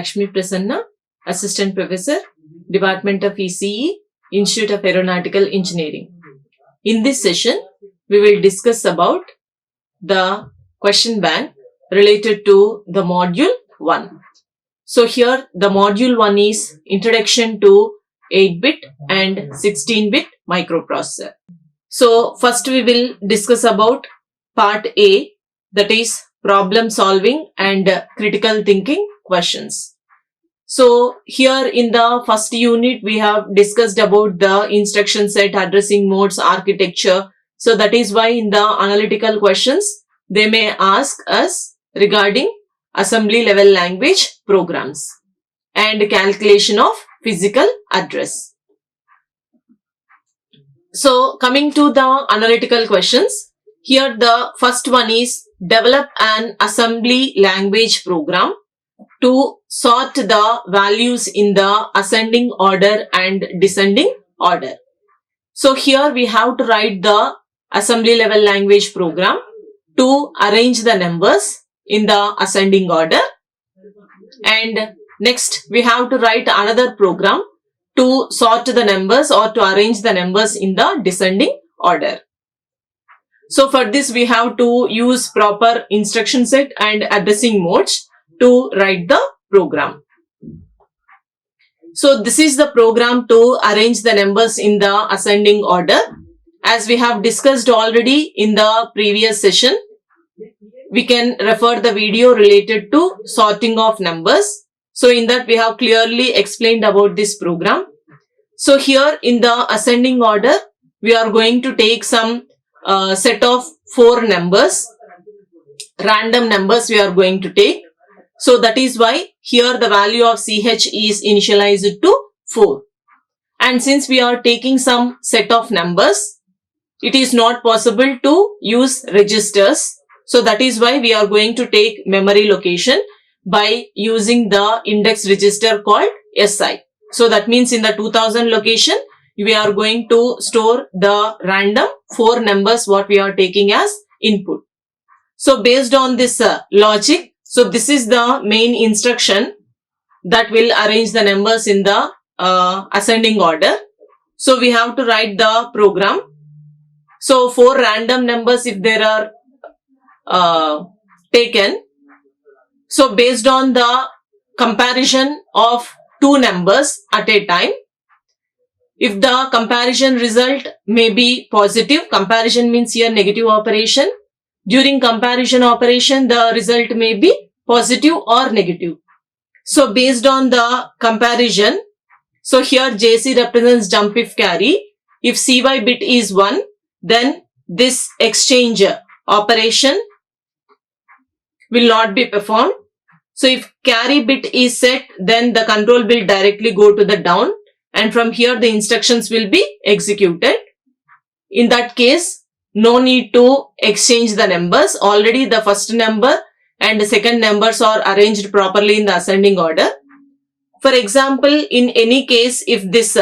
Lakshmi Prasanna, Assistant Professor, Department of ECE, Institute of Aeronautical Engineering. In this session, we will discuss about the question bank related to the module 1. So here the module 1 is Introduction to 8-bit and 16-bit microprocessor. So first we will discuss about part A, that is problem solving and critical thinking questions. So here in the first unit we have discussed about the instruction set, addressing modes, architecture. So that is why in the analytical questions they may ask us regarding assembly level language programs and calculation of physical address. So coming to the analytical questions, here the first one is develop an assembly language program to sort the values in the ascending order and descending order. So here we have to write the assembly level language program to arrange the numbers in the ascending order, and next we have to write another program to sort the numbers or to arrange the numbers in the descending order. So for this we have to use proper instruction set and addressing modes to write the program. So this is the program to arrange the numbers in the ascending order. As we have discussed already in the previous session, we can refer the video related to sorting of numbers. So in that we have clearly explained about this program. So here in the ascending order, we are going to take some set of 4 numbers, random numbers we are going to take. So that is why here the value of CH is initialized to 4. And since we are taking some set of numbers, it is not possible to use registers. So that is why we are going to take memory location by using the index register called SI. So that means in the 2000 location, we are going to store the random 4 numbers what we are taking as input. So based on this logic, so this is the main instruction that will arrange the numbers in the ascending order. So we have to write the program. So 4 random numbers if there are taken. So based on the comparison of 2 numbers at a time, if the comparison result may be positive, comparison means here negative operation. During comparison operation, the result may be positive or negative. So based on the comparison, so here JC represents jump if carry. If CY bit is 1, then this exchange operation will not be performed. So if carry bit is set, then the control will directly go to the down, and from here the instructions will be executed. In that case, no need to exchange the numbers. Already the first number and the second numbers are arranged properly in the ascending order. For example, in any case, if this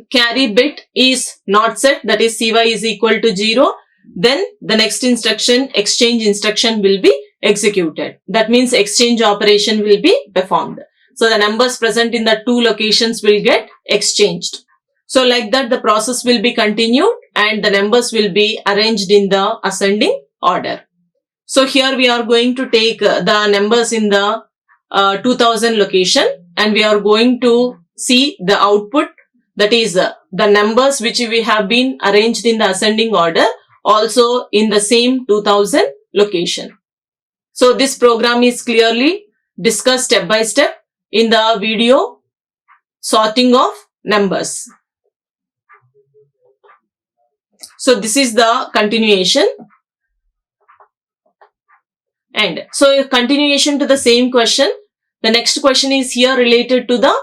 carry bit is not set, that is CY is equal to 0, then the next instruction, exchange instruction, will be executed. That means exchange operation will be performed. So the numbers present in the 2 locations will get exchanged. So like that the process will be continued and the numbers will be arranged in the ascending order. So here we are going to take the numbers in the 2000 location, and we are going to see the output, that is the numbers which we have been arranged in the ascending order also in the same 2000 location. So this program is clearly discussed step by step in the video sorting of numbers. So this is the continuation. And so a continuation to the same question. The next question is here related to the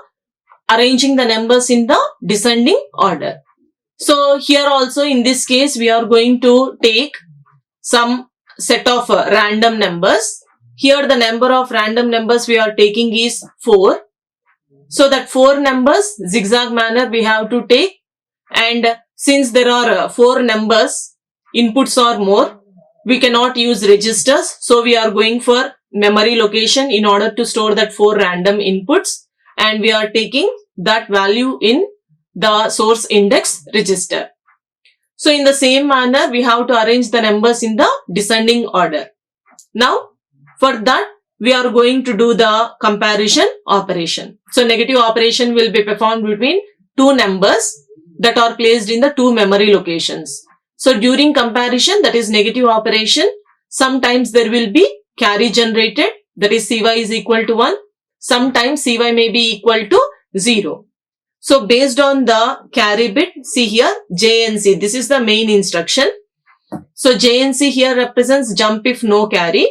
arranging the numbers in the descending order. So here also in this case we are going to take some set of random numbers. Here the number of random numbers we are taking is 4. So that 4 numbers zigzag manner we have to take, and since there are 4 numbers, inputs are more, we cannot use registers. So we are going for memory location in order to store that 4 random inputs, and we are taking that value in the source index register. So in the same manner, we have to arrange the numbers in the descending order. Now, for that, we are going to do the comparison operation. So negative operation will be performed between two numbers that are placed in the two memory locations. So during comparison, that is negative operation, sometimes there will be carry generated, that is cy is equal to 1. Sometimes cy may be equal to 0. So based on the carry bit, see here JNC, this is the main instruction. So JNC here represents jump if no carry.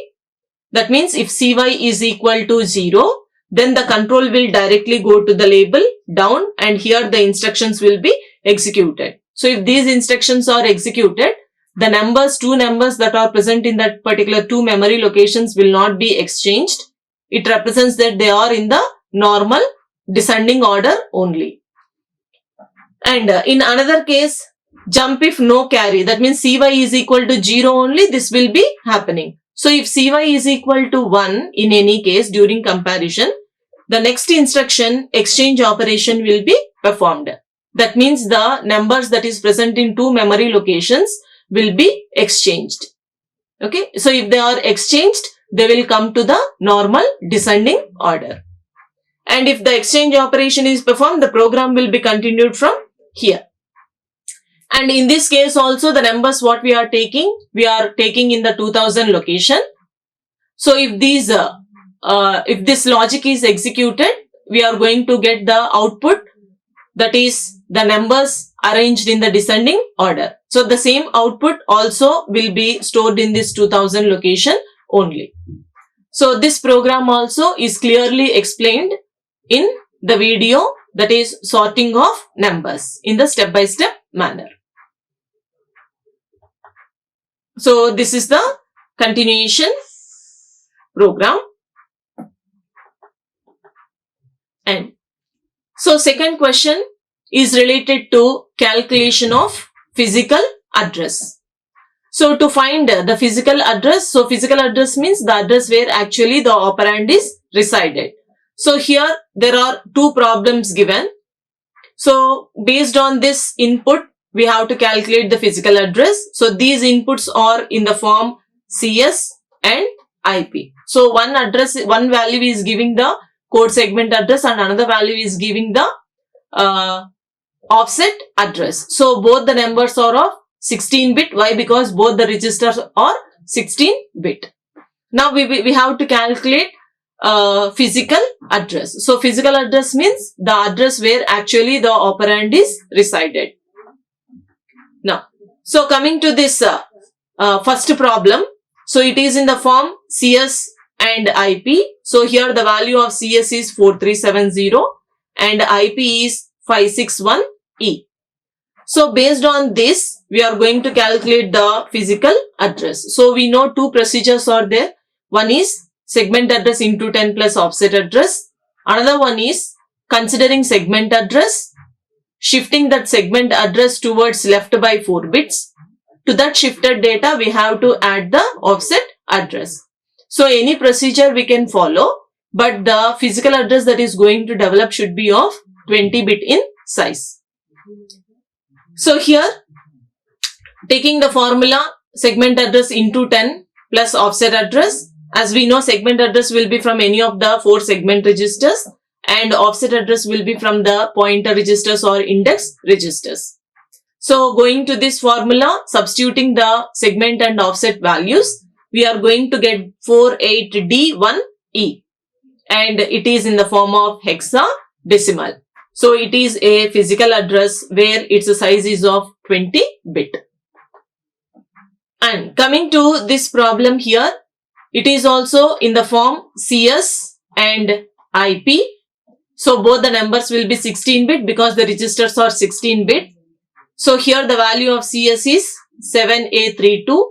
That means if cy is equal to 0, then the control will directly go to the label down, and here the instructions will be executed. So if these instructions are executed, the numbers, two numbers that are present in that particular two memory locations will not be exchanged. It represents that they are in the normal descending order only. And in another case, jump if no carry, that means cy is equal to 0 only, this will be happening. So if cy is equal to 1 in any case during comparison, the next instruction exchange operation will be performed. That means the numbers that is present in two memory locations will be exchanged. Okay, so if they are exchanged, they will come to the normal descending order. And if the exchange operation is performed, the program will be continued from here. And in this case also, the numbers what we are taking in the 2000 location. So if these, if this logic is executed, we are going to get the output, that is the numbers arranged in the descending order. So the same output also will be stored in this 2000 location only. So this program also is clearly explained in the video, that is sorting of numbers in the step-by-step manner. So this is the continuation program. And so second question is related to calculation of physical address. So to find the physical address, so physical address means the address where actually the operand is resided. So here there are two problems given. So based on this input, we have to calculate the physical address. So these inputs are in the form CS and IP. So one value is giving the code segment address and another value is giving the offset address. So both the numbers are of 16-bit. Why? Because both the registers are 16-bit. Now we have to calculate physical address. So physical address means the address where actually the operand is resided. Now, so coming to this first problem. So it is in the form CS and IP. So here the value of CS is 4370 and IP is 561E. So based on this, we are going to calculate the physical address. So we know two procedures are there. One is segment address into 10 plus offset address. Another one is considering segment address, shifting that segment address towards left by 4 bits. To that shifted data, we have to add the offset address. So any procedure we can follow, but the physical address that is going to develop should be of 20 bit in size. So here, taking the formula segment address into 10 plus offset address. As we know, segment address will be from any of the 4 segment registers and offset address will be from the pointer registers or index registers. So going to this formula, substituting the segment and offset values, we are going to get 48D1E and it is in the form of hexadecimal. So it is a physical address where its size is of 20 bit. And coming to this problem here, it is also in the form CS and IP. So both the numbers will be 16 bit because the registers are 16 bit. So here the value of CS is 7A32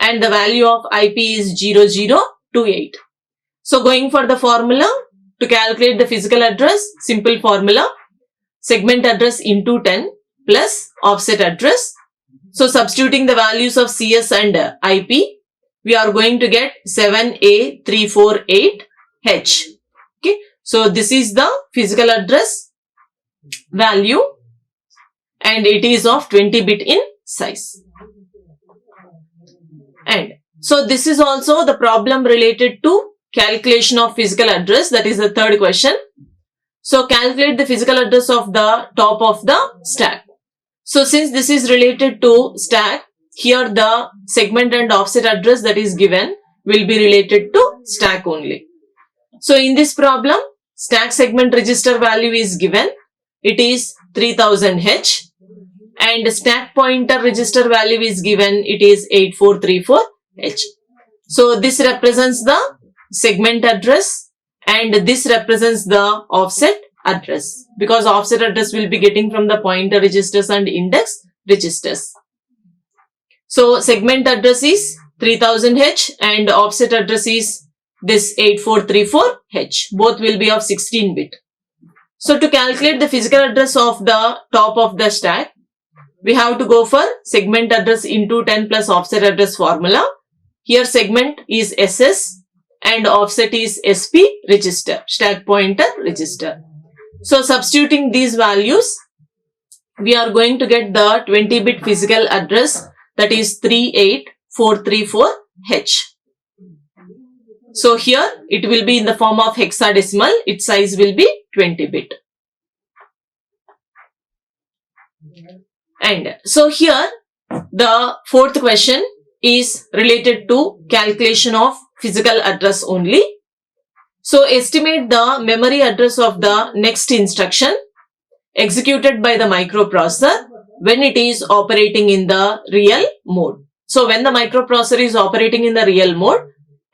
and the value of IP is 0028. So going for the formula to calculate the physical address, simple formula, segment address into 10 plus offset address. So substituting the values of CS and IP, we are going to get 7A348H. Okay. So this is the physical address value and it is of 20 bit in size. And so this is also the problem related to calculation of physical address. That is the third question. So calculate the physical address of the top of the stack. So since this is related to stack, here the segment and offset address that is given will be related to stack only. So in this problem, stack segment register value is given. It is 3000H and stack pointer register value is given. It is 8434H. So this represents the segment address and this represents the offset address, because offset address will be getting from the pointer registers and index registers. So segment address is 3000H and offset address is this 8434H. Both will be of 16 bit. So to calculate the physical address of the top of the stack, we have to go for segment address into 10 plus offset address formula. Here segment is SS and offset is SP register, stack pointer register. So substituting these values, we are going to get the 20 bit physical address, that is 38434H. So here it will be in the form of hexadecimal. Its size will be 20 bit. And so here the fourth question is related to calculation of physical address only. So estimate the memory address of the next instruction executed by the microprocessor when it is operating in the real mode. So when the microprocessor is operating in the real mode,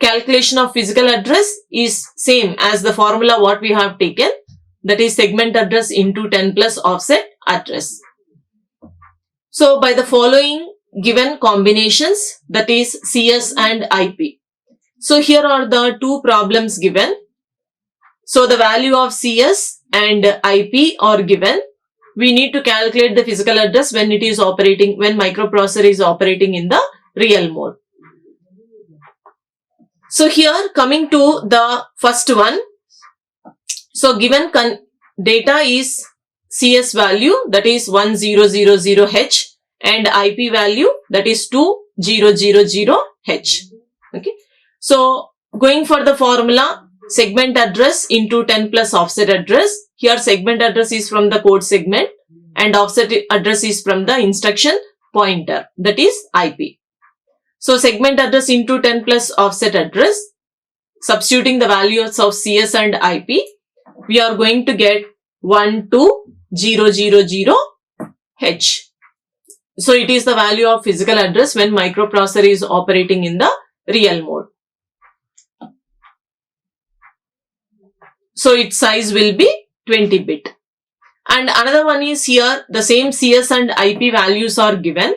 calculation of physical address is same as the formula what we have taken, that is segment address into 10 plus offset address. So by the following given combinations, that is CS and IP. So here are the two problems given. So the value of CS and IP are given. We need to calculate the physical address when it is operating, when microprocessor is operating in the real mode. So here coming to the first one. So given data is CS value, that is 1000H, and IP value, that is 2000H. Okay. So going for the formula, segment address into 10 plus offset address. Here segment address is from the code segment and offset address is from the instruction pointer, that is IP. So segment address into 10 plus offset address, substituting the values of CS and IP, we are going to get 12000H. So it is the value of physical address when microprocessor is operating in the real mode. So its size will be 20 bit. And another one is here the same CS and IP values are given.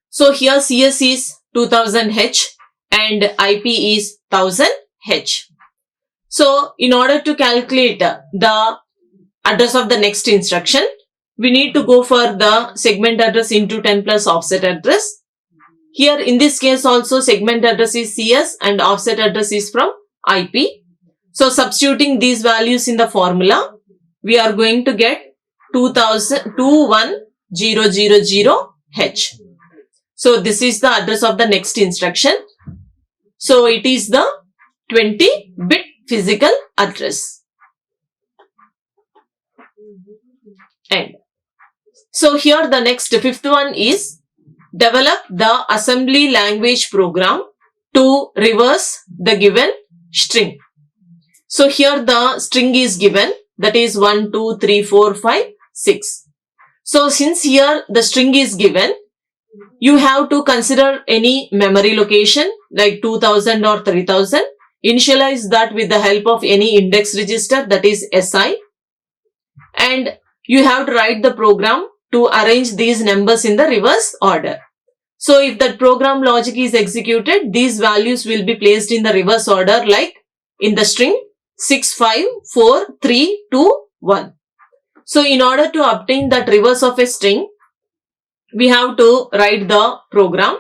So here CS is 2000H and IP is 1000H. So in order to calculate the address of the next instruction, we need to go for the segment address into 10 plus offset address. Here in this case also segment address is CS and offset address is from IP. So substituting these values in the formula, we are going to get 21000H. So this is the address of the next instruction. So it is the 20 bit physical address. And so here the next fifth one is develop the assembly language program to reverse the given string. So here the string is given, that is 1, 2, 3, 4, 5, 6. So since here the string is given, you have to consider any memory location like 2000 or 3000. Initialize that with the help of any index register, that is SI. And you have to write the program to arrange these numbers in the reverse order. So if that program logic is executed, these values will be placed in the reverse order like in the string 6, 5, 4, 3, 2, 1. So in order to obtain that reverse of a string, we have to write the program.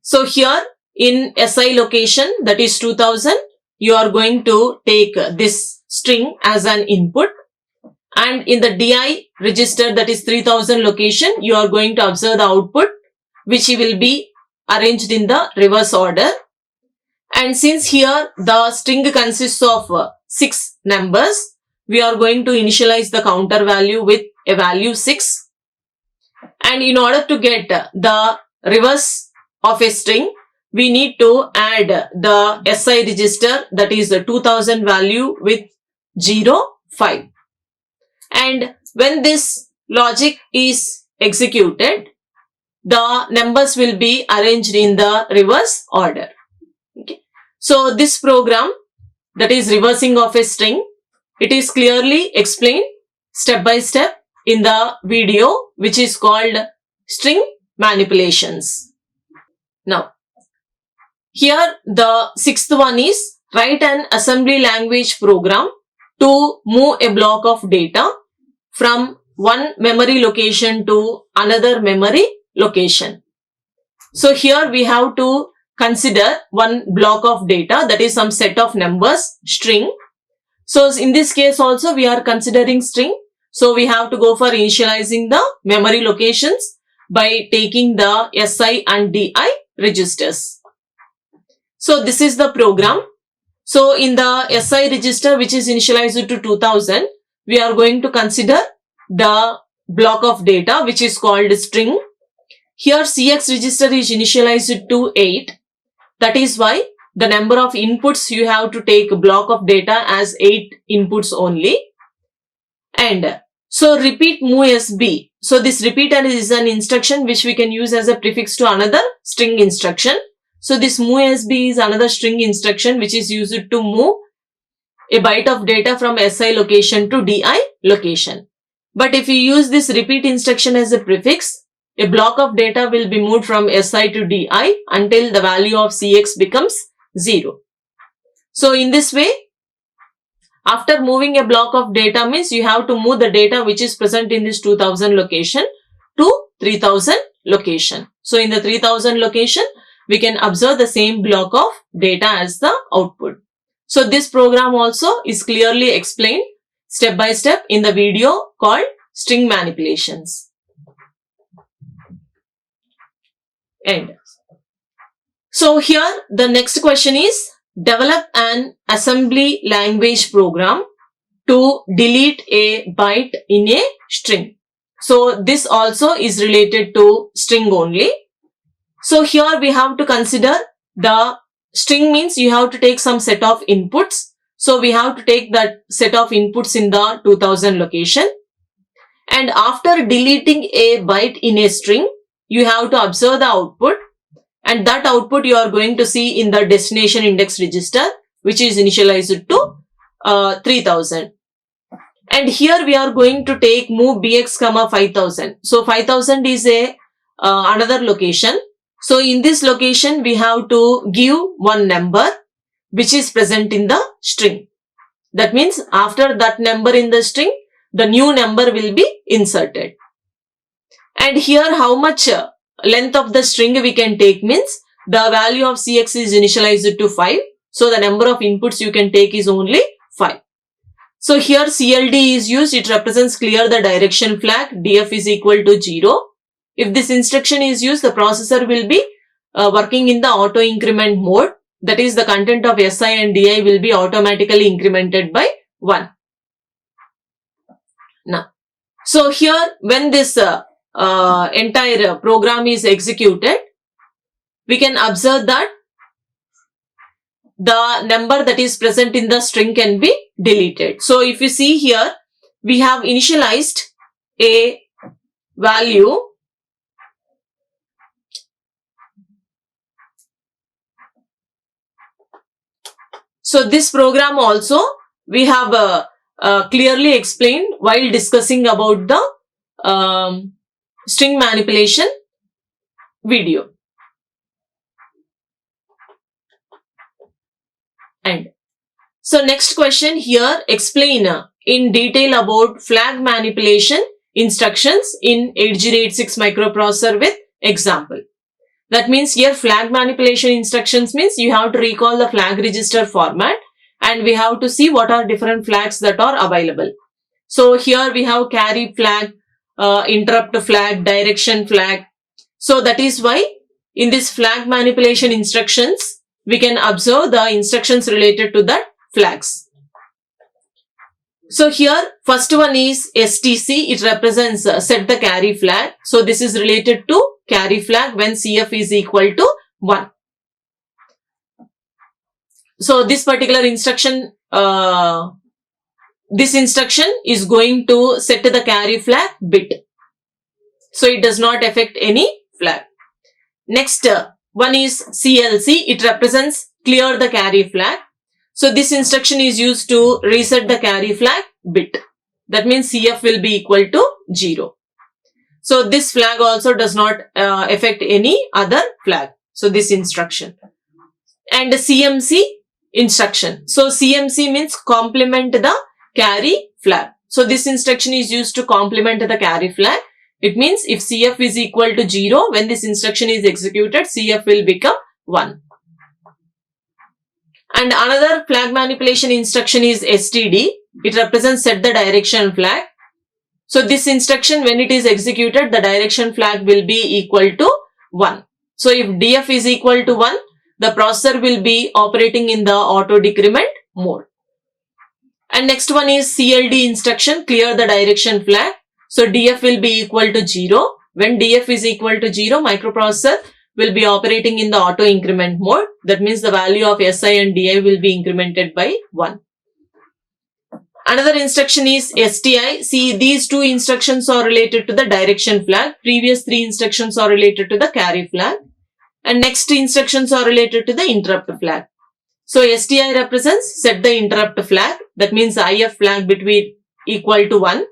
So here in SI location, that is 2000, you are going to take this string as an input, and in the DI register, that is 3000 location, you are going to observe the output, which will be arranged in the reverse order. And since here the string consists of 6 numbers, we are going to initialize the counter value with a value 6. And in order to get the reverse of a string, we need to add the SI register, that is the 2000 value with 0, 5. And when this logic is executed, the numbers will be arranged in the reverse order. Okay. So this program, that is reversing of a string, it is clearly explained step by step in the video, which is called string manipulations. Now, here the sixth one is write an assembly language program to move a block of data from one memory location to another memory location. So here we have to consider one block of data, that is some set of numbers, string. So in this case also we are considering string. So we have to go for initializing the memory locations by taking the SI and DI registers. So this is the program. So in the SI register, which is initialized to 2000, we are going to consider the block of data, which is called string. Here CX register is initialized to 8. That is why the number of inputs you have to take a block of data as 8 inputs only. And so repeat movesb. So this repeat is an instruction which we can use as a prefix to another string instruction. So this movesb is another string instruction which is used to move a byte of data from SI location to DI location. But if you use this repeat instruction as a prefix, a block of data will be moved from SI to DI until the value of CX becomes 0. So in this way, after moving a block of data means you have to move the data which is present in this 2000 location to 3000 location. So in the 3000 location, we can observe the same block of data as the output. So this program also is clearly explained step by step in the video called string manipulations. And so here the next question is develop an assembly language program to delete a byte in a string. So this also is related to string only. So here we have to consider the string means you have to take some set of inputs. So we have to take that set of inputs in the 2000 location. And after deleting a byte in a string, you have to observe the output. And that output you are going to see in the destination index register, which is initialized to 3000. And here we are going to take move bx, 5000. So 5000 is a another location. So in this location, we have to give one number which is present in the string. That means after that number in the string, the new number will be inserted. And here how much length of the string we can take means the value of CX is initialized to 5. So the number of inputs you can take is only 5. So here CLD is used. It represents clear the direction flag. DF is equal to 0. If this instruction is used, the processor will be working in the auto increment mode. That is, the content of SI and DI will be automatically incremented by 1. Now, so here when this entire program is executed, we can observe that the number that is present in the string can be deleted. So if you see here, we have initialized a value . So this program also we have clearly explained while discussing about the string manipulation video. And so next question here, explain in detail about flag manipulation instructions in 8086 microprocessor with example. That means here flag manipulation instructions means you have to recall the flag register format and we have to see what are different flags that are available. So here we have carry flag, interrupt flag, direction flag. So that is why in this flag manipulation instructions, we can observe the instructions related to the flags. So here first one is STC. It represents set the carry flag. So this is related to carry flag when CF is equal to 1. So this particular instruction, is going to set the carry flag bit. So it does not affect any flag. Next one is CLC. It represents clear the carry flag. So this instruction is used to reset the carry flag bit. That means CF will be equal to 0. So this flag also does not affect any other flag. So this instruction. And the CMC instruction. So CMC means complement the carry flag. So this instruction is used to complement the carry flag. It means if CF is equal to 0, when this instruction is executed, CF will become 1. And another flag manipulation instruction is STD. It represents set the direction flag. So this instruction, when it is executed, the direction flag will be equal to 1. So if DF is equal to 1, the processor will be operating in the auto decrement mode. And next one is CLD instruction, clear the direction flag. So DF will be equal to 0. When DF is equal to 0, microprocessor will be operating in the auto increment mode. That means the value of SI and DI will be incremented by 1. Another instruction is STI. See, these two instructions are related to the direction flag. Previous 3 instructions are related to the carry flag. And next instructions are related to the interrupt flag. So STI represents set the interrupt flag. That means IF flag between equal to 1.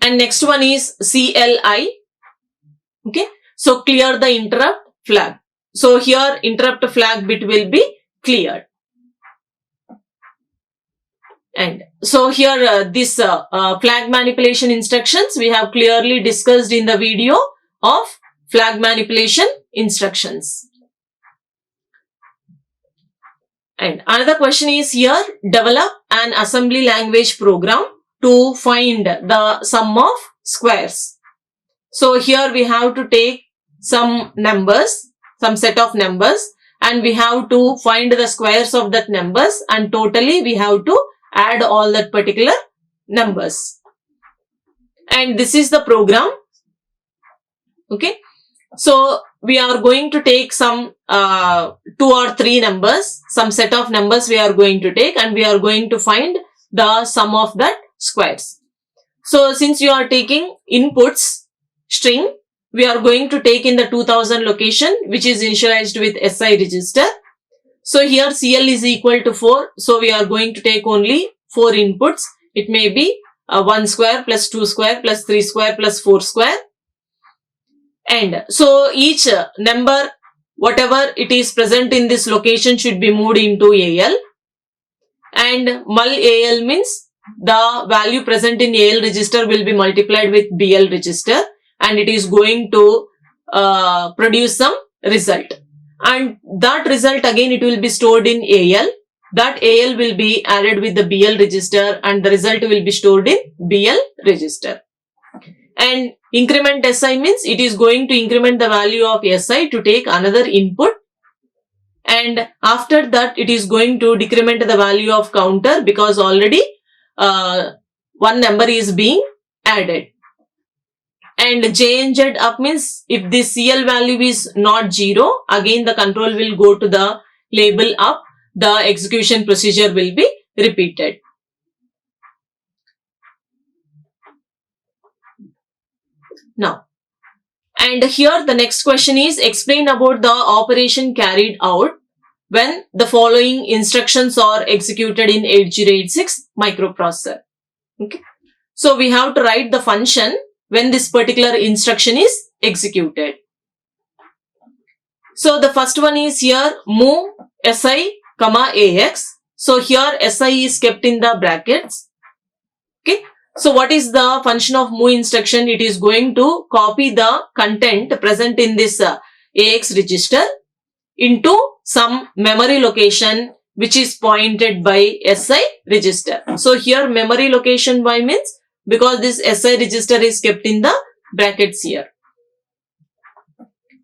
And next one is CLI. Okay. So clear the interrupt flag. So here interrupt flag bit will be cleared. And so here this flag manipulation instructions we have clearly discussed in the video of flag manipulation instructions. And another question is here, develop an assembly language program to find the sum of squares. So here we have to take some numbers, some set of numbers, and we have to find the squares of that numbers, and totally we have to add all that particular numbers. And this is the program. Okay. So we are going to take some 2 or 3 numbers, some set of numbers we are going to take, and we are going to find the sum of that squares. So since you are taking inputs string, we are going to take in the 2000 location, which is initialized with SI register. So here CL is equal to 4. So we are going to take only 4 inputs. It may be 1 square plus 2 square plus 3 square plus 4 square. And so each number, whatever it is present in this location, should be moved into AL. And mul AL means the value present in AL register will be multiplied with BL register, and it is going to produce some result. And that result again it will be stored in AL. That AL will be added with the BL register, and the result will be stored in BL register. And increment SI means it is going to increment the value of SI to take another input. And after that it is going to decrement the value of counter because already one number is being added. And J and Z up means if this CL value is not 0, again the control will go to the label up. The execution procedure will be repeated. Now, and here the next question is explain about the operation carried out when the following instructions are executed in 8086 microprocessor. Okay. So we have to write the function when this particular instruction is executed. So the first one is here move SI, AX. So here SI is kept in the brackets. Okay. So what is the function of move instruction? It is going to copy the content present in this AX register into some memory location which is pointed by SI register. So here memory location by means because this SI register is kept in the brackets here.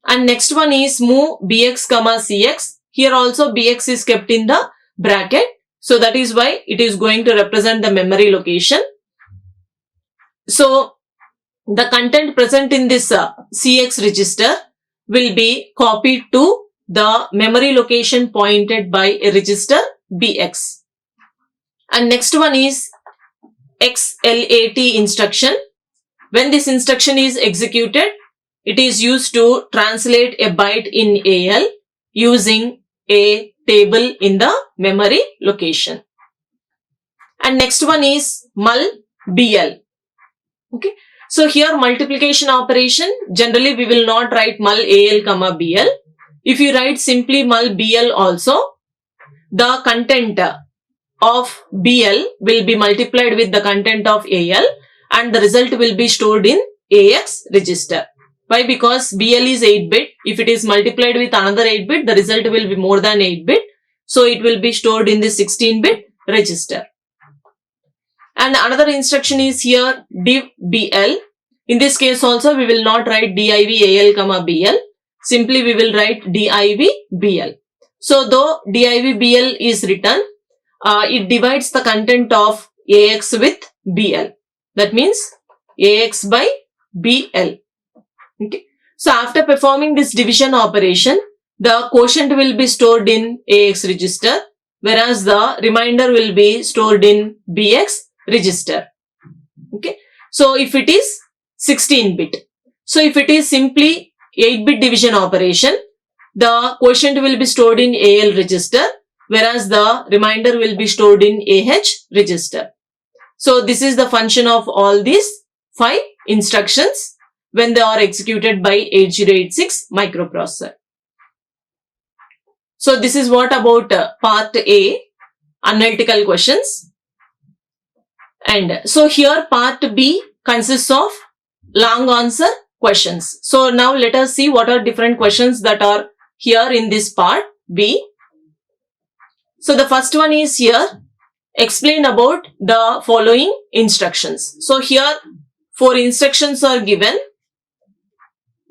And next one is move BX comma CX. Here also BX is kept in the bracket. So that is why it is going to represent the memory location. So the content present in this CX register will be copied to the memory location pointed by a register BX. And next one is XLAT instruction. When this instruction is executed, it is used to translate a byte in AL using a table in the memory location. And next one is mul BL. Okay. So here multiplication operation, generally we will not write mul AL comma BL. If you write simply mul BL also, the content of BL will be multiplied with the content of AL and the result will be stored in AX register. Why? Because BL is 8-bit. If it is multiplied with another 8-bit, the result will be more than 8-bit. So it will be stored in the 16-bit register. And another instruction is here div BL. In this case also we will not write div AL comma BL. Simply we will write div BL. So though div BL is written, it divides the content of AX with BL. That means AX by BL. Okay. So after performing this division operation, the quotient will be stored in AX register, whereas the remainder will be stored in BX register. Okay. So if it is 16-bit. So if it is simply 8-bit division operation, the quotient will be stored in AL register, whereas the remainder will be stored in AH register. So this is the function of all these 5 instructions when they are executed by 8086 microprocessor. So this is what about part A, analytical questions. And so here part B consists of long answer questions. So now let us see what are different questions that are here in this part B. So the first one is here, explain about the following instructions. So here 4 instructions are given.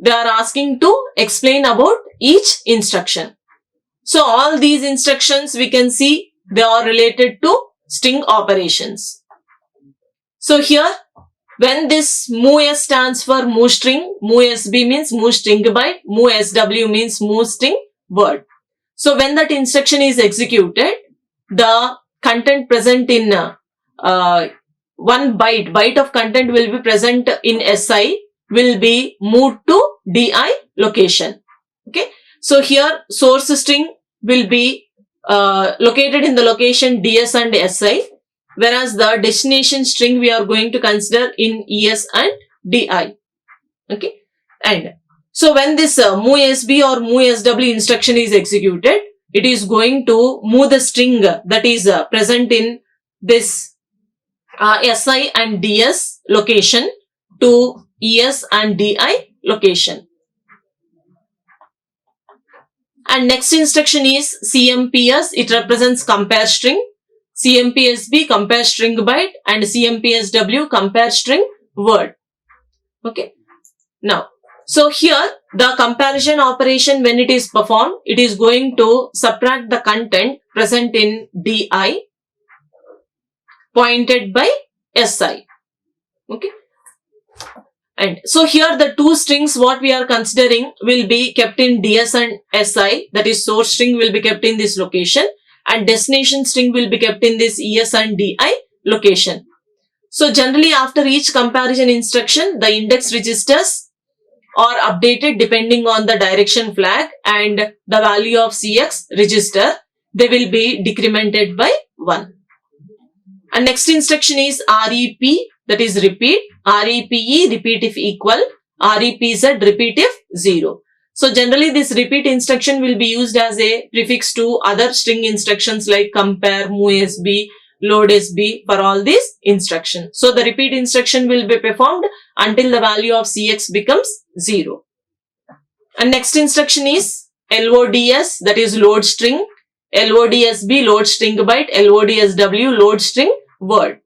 They are asking to explain about each instruction. So all these instructions we can see they are related to string operations. So here when this move S stands for move string, move SB means move string byte, move SW means move string word. So when that instruction is executed, the content present in one byte of content will be present in SI will be moved to DI location. Okay. So here source string will be located in the location DS and SI, whereas the destination string we are going to consider in ES and DI. Okay. And so when this move SB or move SW instruction is executed, it is going to move the string that is present in this SI and DS location to ES and DI location. And next instruction is CMPS. It represents compare string. CMPSB compare string byte and CMPSW compare string word. Okay. Now, so here the comparison operation when it is performed, it is going to subtract the content present in DI pointed by SI. Okay. And so here the 2 strings what we are considering will be kept in DS and SI, that is source string will be kept in this location and destination string will be kept in this ES and DI location. So generally after each comparison instruction, the index registers are updated depending on the direction flag and the value of CX register, they will be decremented by 1. And next instruction is REP, that is repeat, REPE, repeat if equal, REPZ, repeat if 0. So generally this repeat instruction will be used as a prefix to other string instructions like compare, move SB, load SB for all these instructions. So the repeat instruction will be performed until the value of CX becomes 0. And next instruction is LODS, that is load string, LODSB load string byte, LODSW load string word.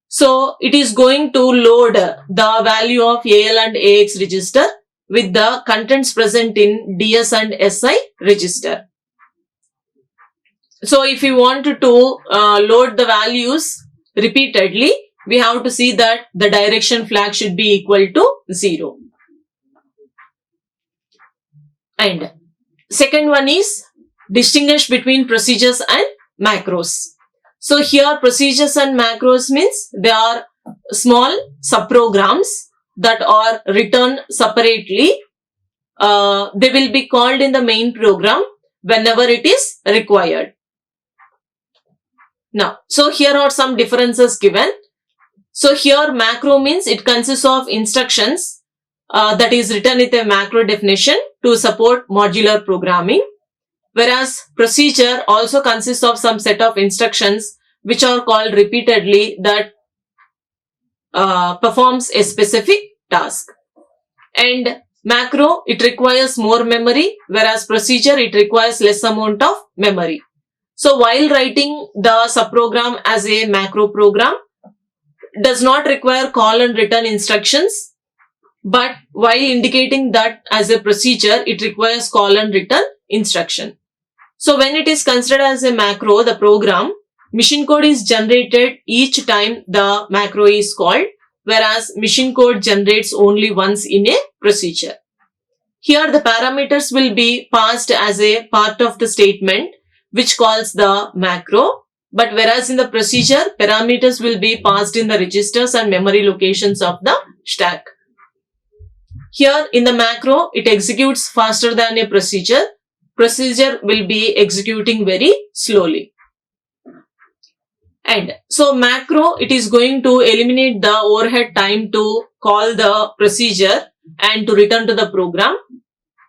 So it is going to load the value of AL and AX register with the contents present in DS and SI register. So if you want to load the values repeatedly, we have to see that the direction flag should be equal to 0. And second one is distinguish between procedures and macros. So here procedures and macros means they are small subprograms that are written separately. They will be called in the main program whenever it is required. Now, so here are some differences given. So here macro means it consists of instructions that is written with a macro definition to support modular programming. Whereas procedure also consists of some set of instructions which are called repeatedly that performs a specific task. And macro, it requires more memory, whereas procedure, it requires less amount of memory. So while writing the subprogram as a macro program does not require call and return instructions, but while indicating that as a procedure, it requires call and return instruction. So when it is considered as a macro, the program, machine code is generated each time the macro is called, whereas machine code generates only once in a procedure. Here the parameters will be passed as a part of the statement which calls the macro, but whereas in the procedure, parameters will be passed in the registers and memory locations of the stack. Here in the macro, it executes faster than a procedure. Procedure will be executing very slowly. And so macro, it is going to eliminate the overhead time to call the procedure and to return to the program,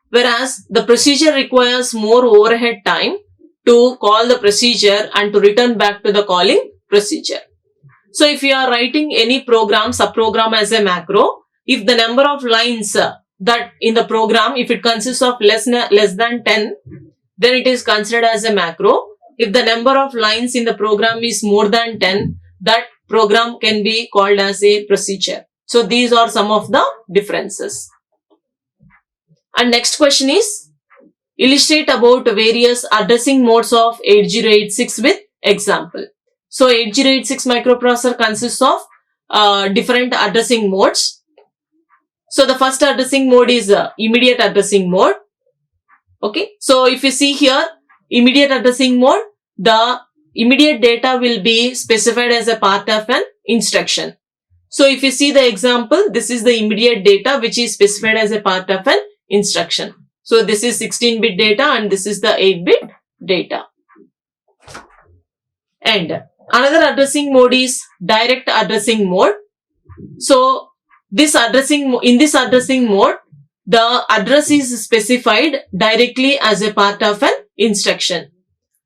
whereas the procedure requires more overhead time to call the procedure and to return back to the calling procedure. So if you are writing any program, subprogram as a macro, if the number of lines that in the program, if it consists of less than 10, then it is considered as a macro. If the number of lines in the program is more than 10, that program can be called as a procedure. So these are some of the differences. And next question is, illustrate about various addressing modes of 8086 with example. So 8086 microprocessor consists of different addressing modes. So the first addressing mode is immediate addressing mode. Okay. So if you see here, immediate addressing mode, the immediate data will be specified as a part of an instruction. So if you see the example, this is the immediate data which is specified as a part of an instruction. So this is 16-bit data and this is the 8-bit data. And another addressing mode is direct addressing mode. So in this addressing mode, the address is specified directly as a part of an instruction.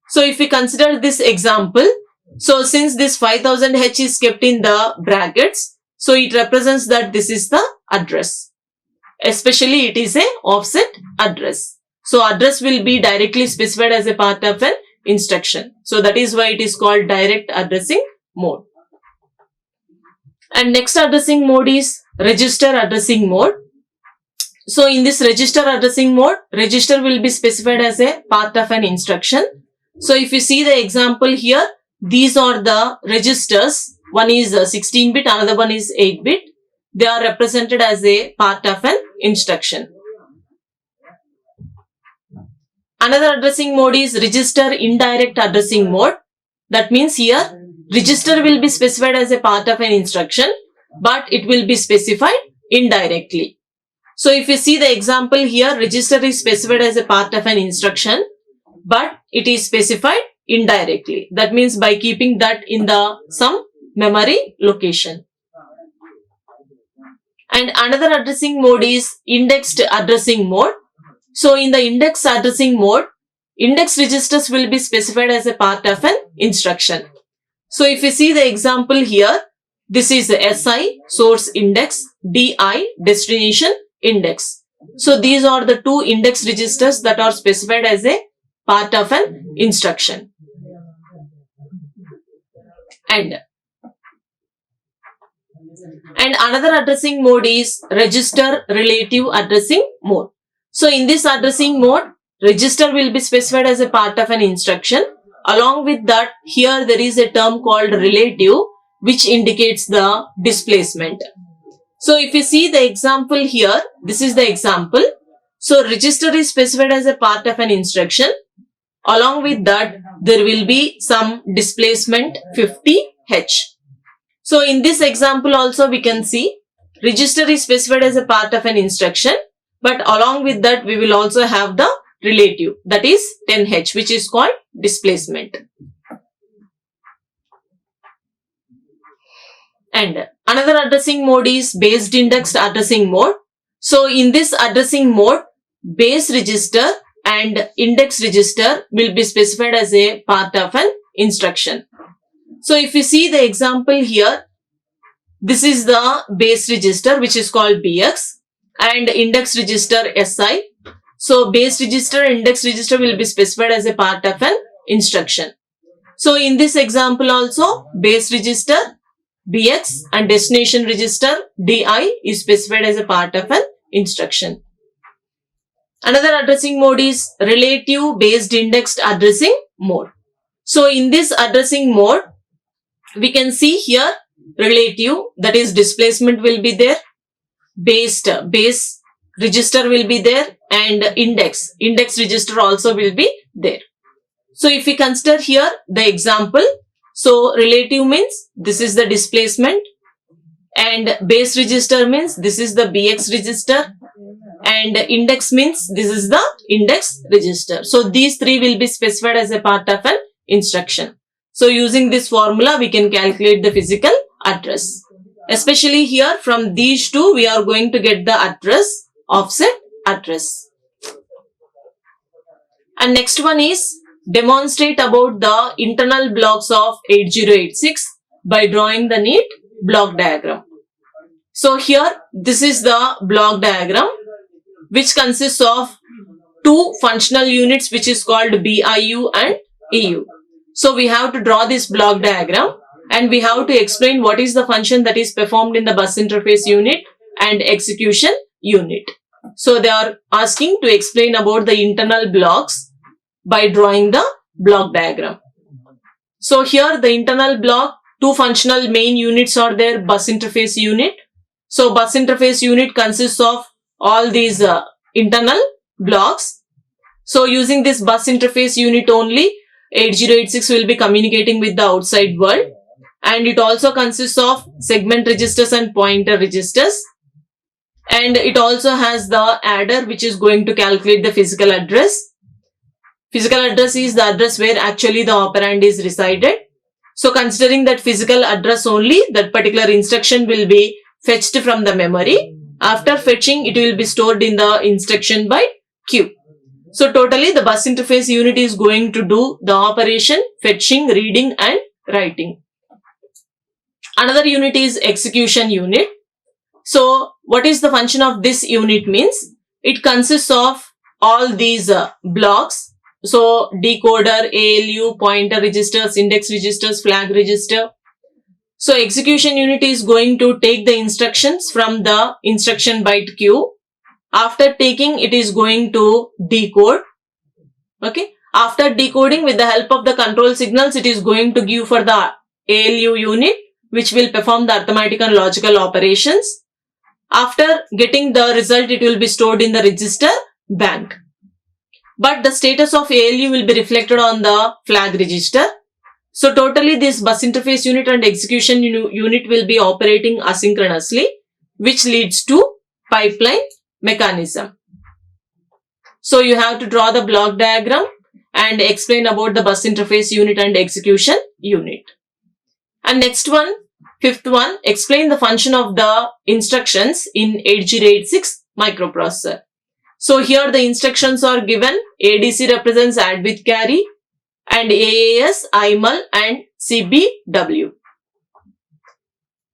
So if we consider this example, so since this 5000H is kept in the brackets, so it represents that this is the address. Especially it is a offset address. So address will be directly specified as a part of an instruction. So that is why it is called direct addressing mode. And next addressing mode is register addressing mode. So in this register addressing mode, register will be specified as a part of an instruction. So if you see the example here, these are the registers. One is 16-bit, another one is 8-bit. They are represented as a part of an instruction. Another addressing mode is register indirect addressing mode. That means here, register will be specified as a part of an instruction, but it will be specified indirectly. So if you see the example here, register is specified as a part of an instruction, but it is specified indirectly. That means by keeping that in some memory location. And another addressing mode is indexed addressing mode. So in the index addressing mode, index registers will be specified as a part of an instruction. So if you see the example here, this is the SI, source index, DI, destination index. So these are the two index registers that are specified as a part of an instruction. And another addressing mode is register relative addressing mode. So in this addressing mode, register will be specified as a part of an instruction. Along with that, here there is a term called relative, which indicates the displacement. So if you see the example here, this is the example. So register is specified as a part of an instruction. Along with that, there will be some displacement 50H. So in this example also we can see register is specified as a part of an instruction, but along with that we will also have the relative, that is 10H, which is called displacement. And another addressing mode is based indexed addressing mode. So in this addressing mode, base register and index register will be specified as a part of an instruction. So if you see the example here, this is the base register, which is called BX, and index register SI. So base register and index register will be specified as a part of an instruction. So in this example also, base register BX and destination register DI is specified as a part of an instruction. Another addressing mode is relative based indexed addressing mode. So in this addressing mode, we can see here relative, that is displacement will be there, base register will be there, and index register also will be there. So if we consider here the example, so relative means this is the displacement, and base register means this is the BX register, and index means this is the index register. So these three will be specified as a part of an instruction. So using this formula, we can calculate the physical address. Especially here from these two, we are going to get the address, offset address. And next one is demonstrate about the internal blocks of 8086 by drawing the neat block diagram. So here, this is the block diagram, which consists of two functional units, which is called BIU and EU. So we have to draw this block diagram, and we have to explain what is the function that is performed in the bus interface unit and execution unit. So they are asking to explain about the internal blocks by drawing the block diagram. So here the internal block, two functional main units are there, bus interface unit. So bus interface unit consists of all these internal blocks. So using this bus interface unit only, 8086 will be communicating with the outside world, and it also consists of segment registers and pointer registers, and it also has the adder, which is going to calculate the physical address. Physical address is the address where actually the operand is resided. So considering that physical address only, that particular instruction will be fetched from the memory. After fetching, it will be stored in the instruction by queue. So totally the bus interface unit is going to do the operation fetching, reading and writing. Another unit is execution unit. So what is the function of this unit means? It consists of all these blocks. So decoder, ALU, pointer registers, index registers, flag register. So execution unit is going to take the instructions from the instruction byte queue. After taking, it is going to decode. Okay. After decoding, with the help of the control signals, it is going to give for the ALU unit, which will perform the arithmetic and logical operations. After getting the result, it will be stored in the register bank. But the status of ALU will be reflected on the flag register. So totally this bus interface unit and execution unit will be operating asynchronously, which leads to pipeline mechanism. So you have to draw the block diagram and explain about the bus interface unit and execution unit. And next one, fifth one, explain the function of the instructions in 8086 microprocessor. So here the instructions are given. ADC represents add with carry, and AAS, IMUL and CBW.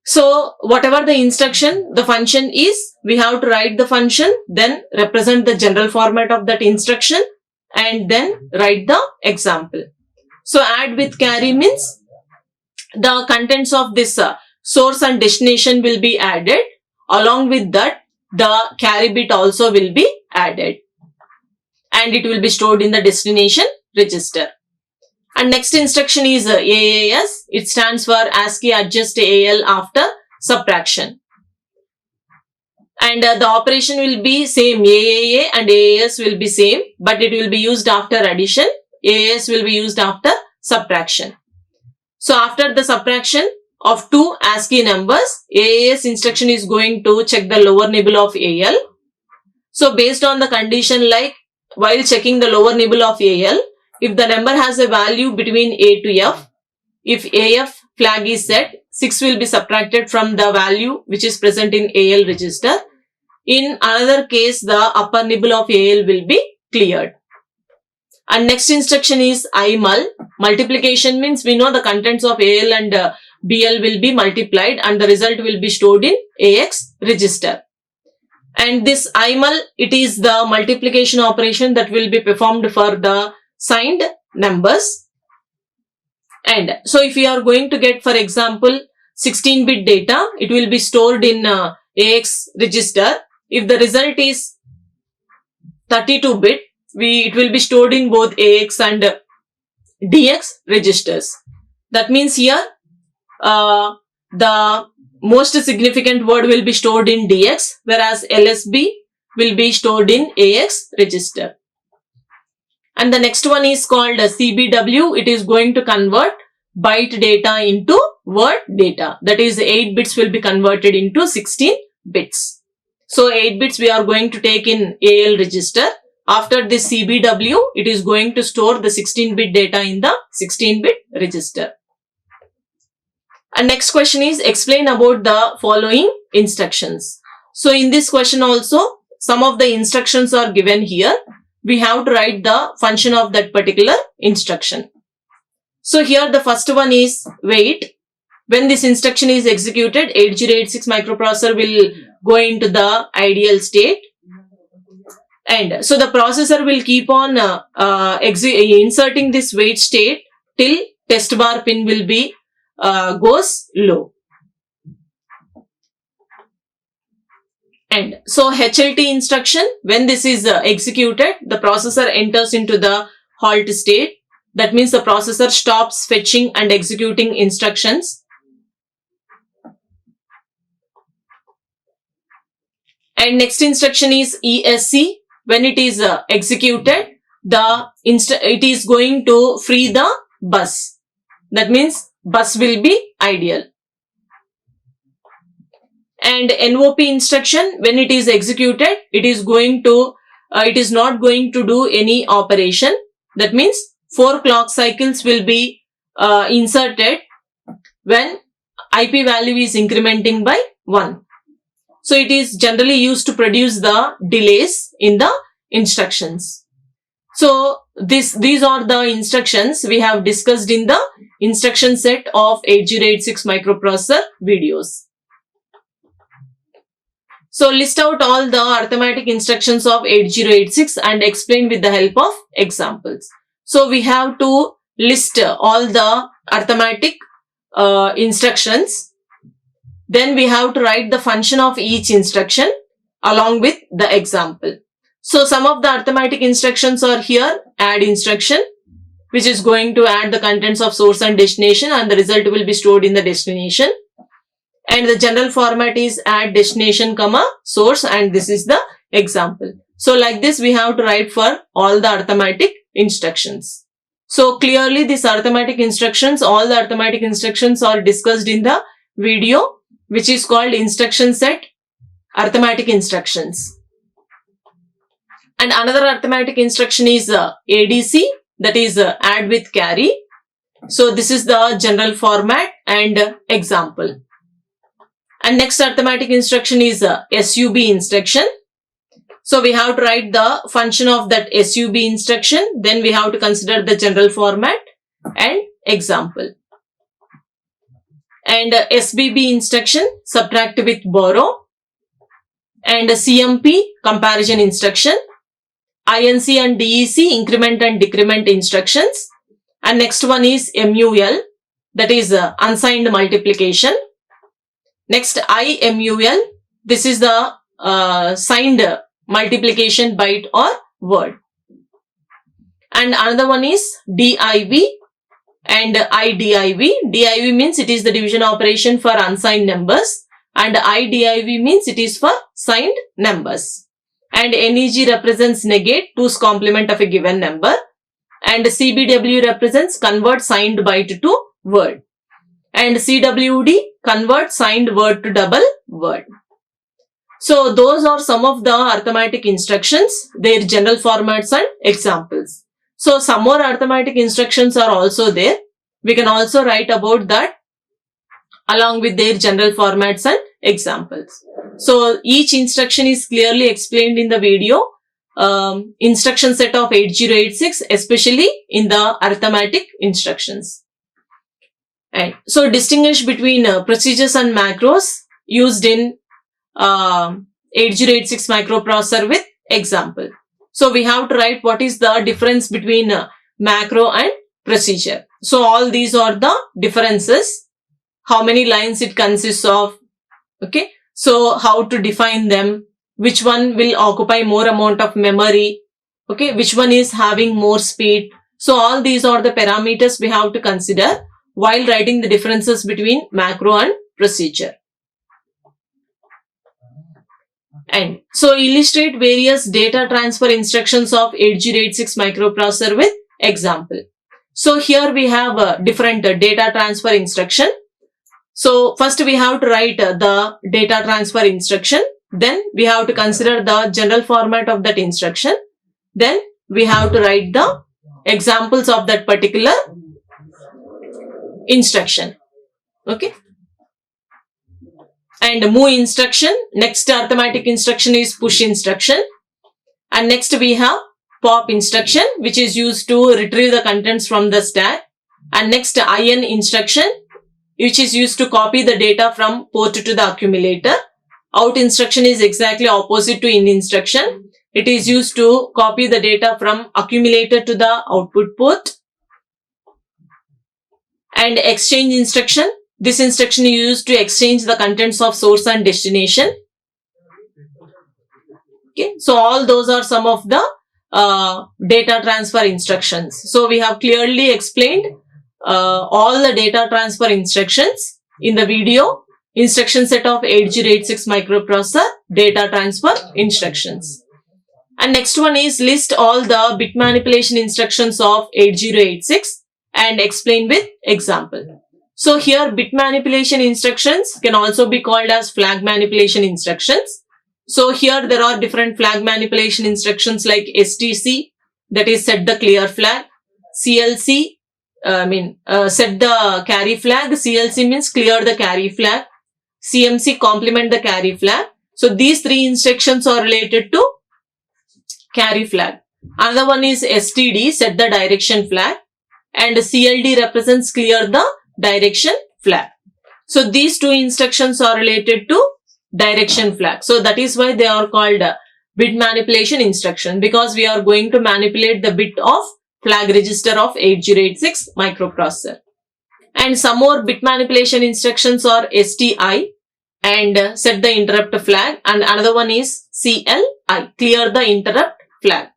So whatever the instruction, the function is, we have to write the function, then represent the general format of that instruction, and then write the example. So add with carry means the contents of this source and destination will be added. Along with that, the carry bit also will be added, and it will be stored in the destination register. And next instruction is AAS. It stands for ASCII adjust AL after subtraction. And the operation will be same. AAA and AAS will be same, but it will be used after addition. AAS will be used after subtraction. So after the subtraction of two ASCII numbers, AAS instruction is going to check the lower nibble of AL. So based on the condition, like while checking the lower nibble of AL, if the number has a value between A to F, if AF flag is set, 6 will be subtracted from the value which is present in AL register. In another case, the upper nibble of AL will be cleared. And next instruction is IMUL. Multiplication means we know the contents of AL and BL will be multiplied and the result will be stored in AX register. And this IMUL, it is the multiplication operation that will be performed for the signed numbers. And so if you are going to get, for example, 16-bit data, it will be stored in AX register. If the result is 32-bit, it will be stored in both AX and DX registers. That means here the most significant word will be stored in DX, whereas LSB will be stored in AX register. And the next one is called CBW. It is going to convert byte data into word data. That is, 8 bits will be converted into 16 bits. So 8 bits we are going to take in AL register. After this CBW, it is going to store the 16-bit data in the 16-bit register. And next question is, explain about the following instructions. So in this question also, some of the instructions are given here. We have to write the function of that particular instruction. So here the first one is wait. When this instruction is executed, 8086 microprocessor will go into the ideal state. And so the processor will keep on inserting this wait state till test bar pin will be goes low. And so HLT instruction, when this is executed, the processor enters into the halt state. That means the processor stops fetching and executing instructions. And next instruction is ESC. When it is executed, it is going to free the bus. That means bus will be ideal. And NOP instruction, when it is executed, it is not going to do any operation. That means 4 clock cycles will be inserted when IP value is incrementing by 1. So it is generally used to produce the delays in the instructions. So these are the instructions we have discussed in the instruction set of 8086 microprocessor videos. So list out all the arithmetic instructions of 8086 and explain with the help of examples. So we have to list all the arithmetic instructions. Then we have to write the function of each instruction along with the example. So some of the arithmetic instructions are here. Add instruction, which is going to add the contents of source and destination, and the result will be stored in the destination. And the general format is add destination comma source, and this is the example. So like this we have to write for all the arithmetic instructions. So clearly these arithmetic instructions, all the arithmetic instructions are discussed in the video, which is called instruction set arithmetic instructions. And another arithmetic instruction is ADC, that is add with carry. So this is the general format and example. And next arithmetic instruction is SUB instruction. So we have to write the function of that SUB instruction. Then we have to consider the general format and example. and SBB instruction, subtract with borrow, and CMP, comparison instruction, INC and DEC, increment and decrement instructions, and next one is MUL, that is unsigned multiplication. Next IMUL, this is the signed multiplication byte or word. And another one is DIV and IDIV. DIV means it is the division operation for unsigned numbers, and IDIV means it is for signed numbers. And NEG represents negate 2's complement of a given number, and CBW represents convert signed byte to word, and CWD convert signed word to double word. So those are some of the arithmetic instructions, their general formats and examples. So some more arithmetic instructions are also there. We can also write about that along with their general formats and examples. So each instruction is clearly explained in the video. Instruction set of 8086, especially in the arithmetic instructions. And so distinguish between procedures and macros used in 8086 microprocessor with example. So we have to write what is the difference between macro and procedure. So all these are the differences, how many lines it consists of, okay. So how to define them, which one will occupy more amount of memory, okay, which one is having more speed. So all these are the parameters we have to consider while writing the differences between macro and procedure. And so illustrate various data transfer instructions of 8086 microprocessor with example. So here we have a different data transfer instruction. So first we have to write the data transfer instruction. Then we have to consider the general format of that instruction. Then we have to write the examples of that particular instruction. Okay. And move instruction. Next arithmetic instruction is push instruction. And next we have pop instruction, which is used to retrieve the contents from the stack. And next IN instruction, which is used to copy the data from port to the accumulator. Out instruction is exactly opposite to in instruction. It is used to copy the data from accumulator to the output port. And exchange instruction. This instruction is used to exchange the contents of source and destination. Okay, so all those are some of the data transfer instructions. So we have clearly explained all the data transfer instructions in the video. Instruction set of 8086 microprocessor data transfer instructions. And next one is list all the bit manipulation instructions of 8086 and explain with example. So here bit manipulation instructions can also be called as flag manipulation instructions. So here there are different flag manipulation instructions like STC, that is set the clear flag, CLC, set the carry flag, CLC means clear the carry flag, CMC complement the carry flag. So these three instructions are related to carry flag. Another one is STD, set the direction flag, and CLD represents clear the direction flag. So these two instructions are related to direction flag. So that is why they are called bit manipulation instruction, because we are going to manipulate the bit of flag register of 8086 microprocessor. And some more bit manipulation instructions are STI and set the interrupt flag, and another one is CLI, clear the interrupt flag.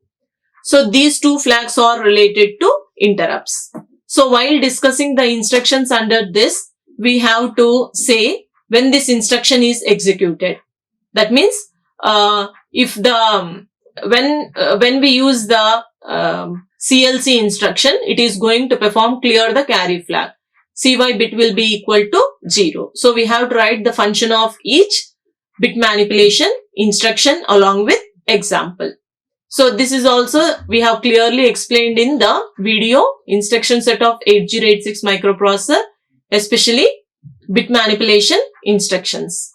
So these two flags are related to interrupts. So while discussing the instructions under this, we have to say when this instruction is executed. That means if the when we use the CLC instruction, it is going to perform clear the carry flag. CY bit will be equal to 0. So we have to write the function of each bit manipulation instruction along with example. So this is also we have clearly explained in the video instruction set of 8086 microprocessor, especially bit manipulation instructions.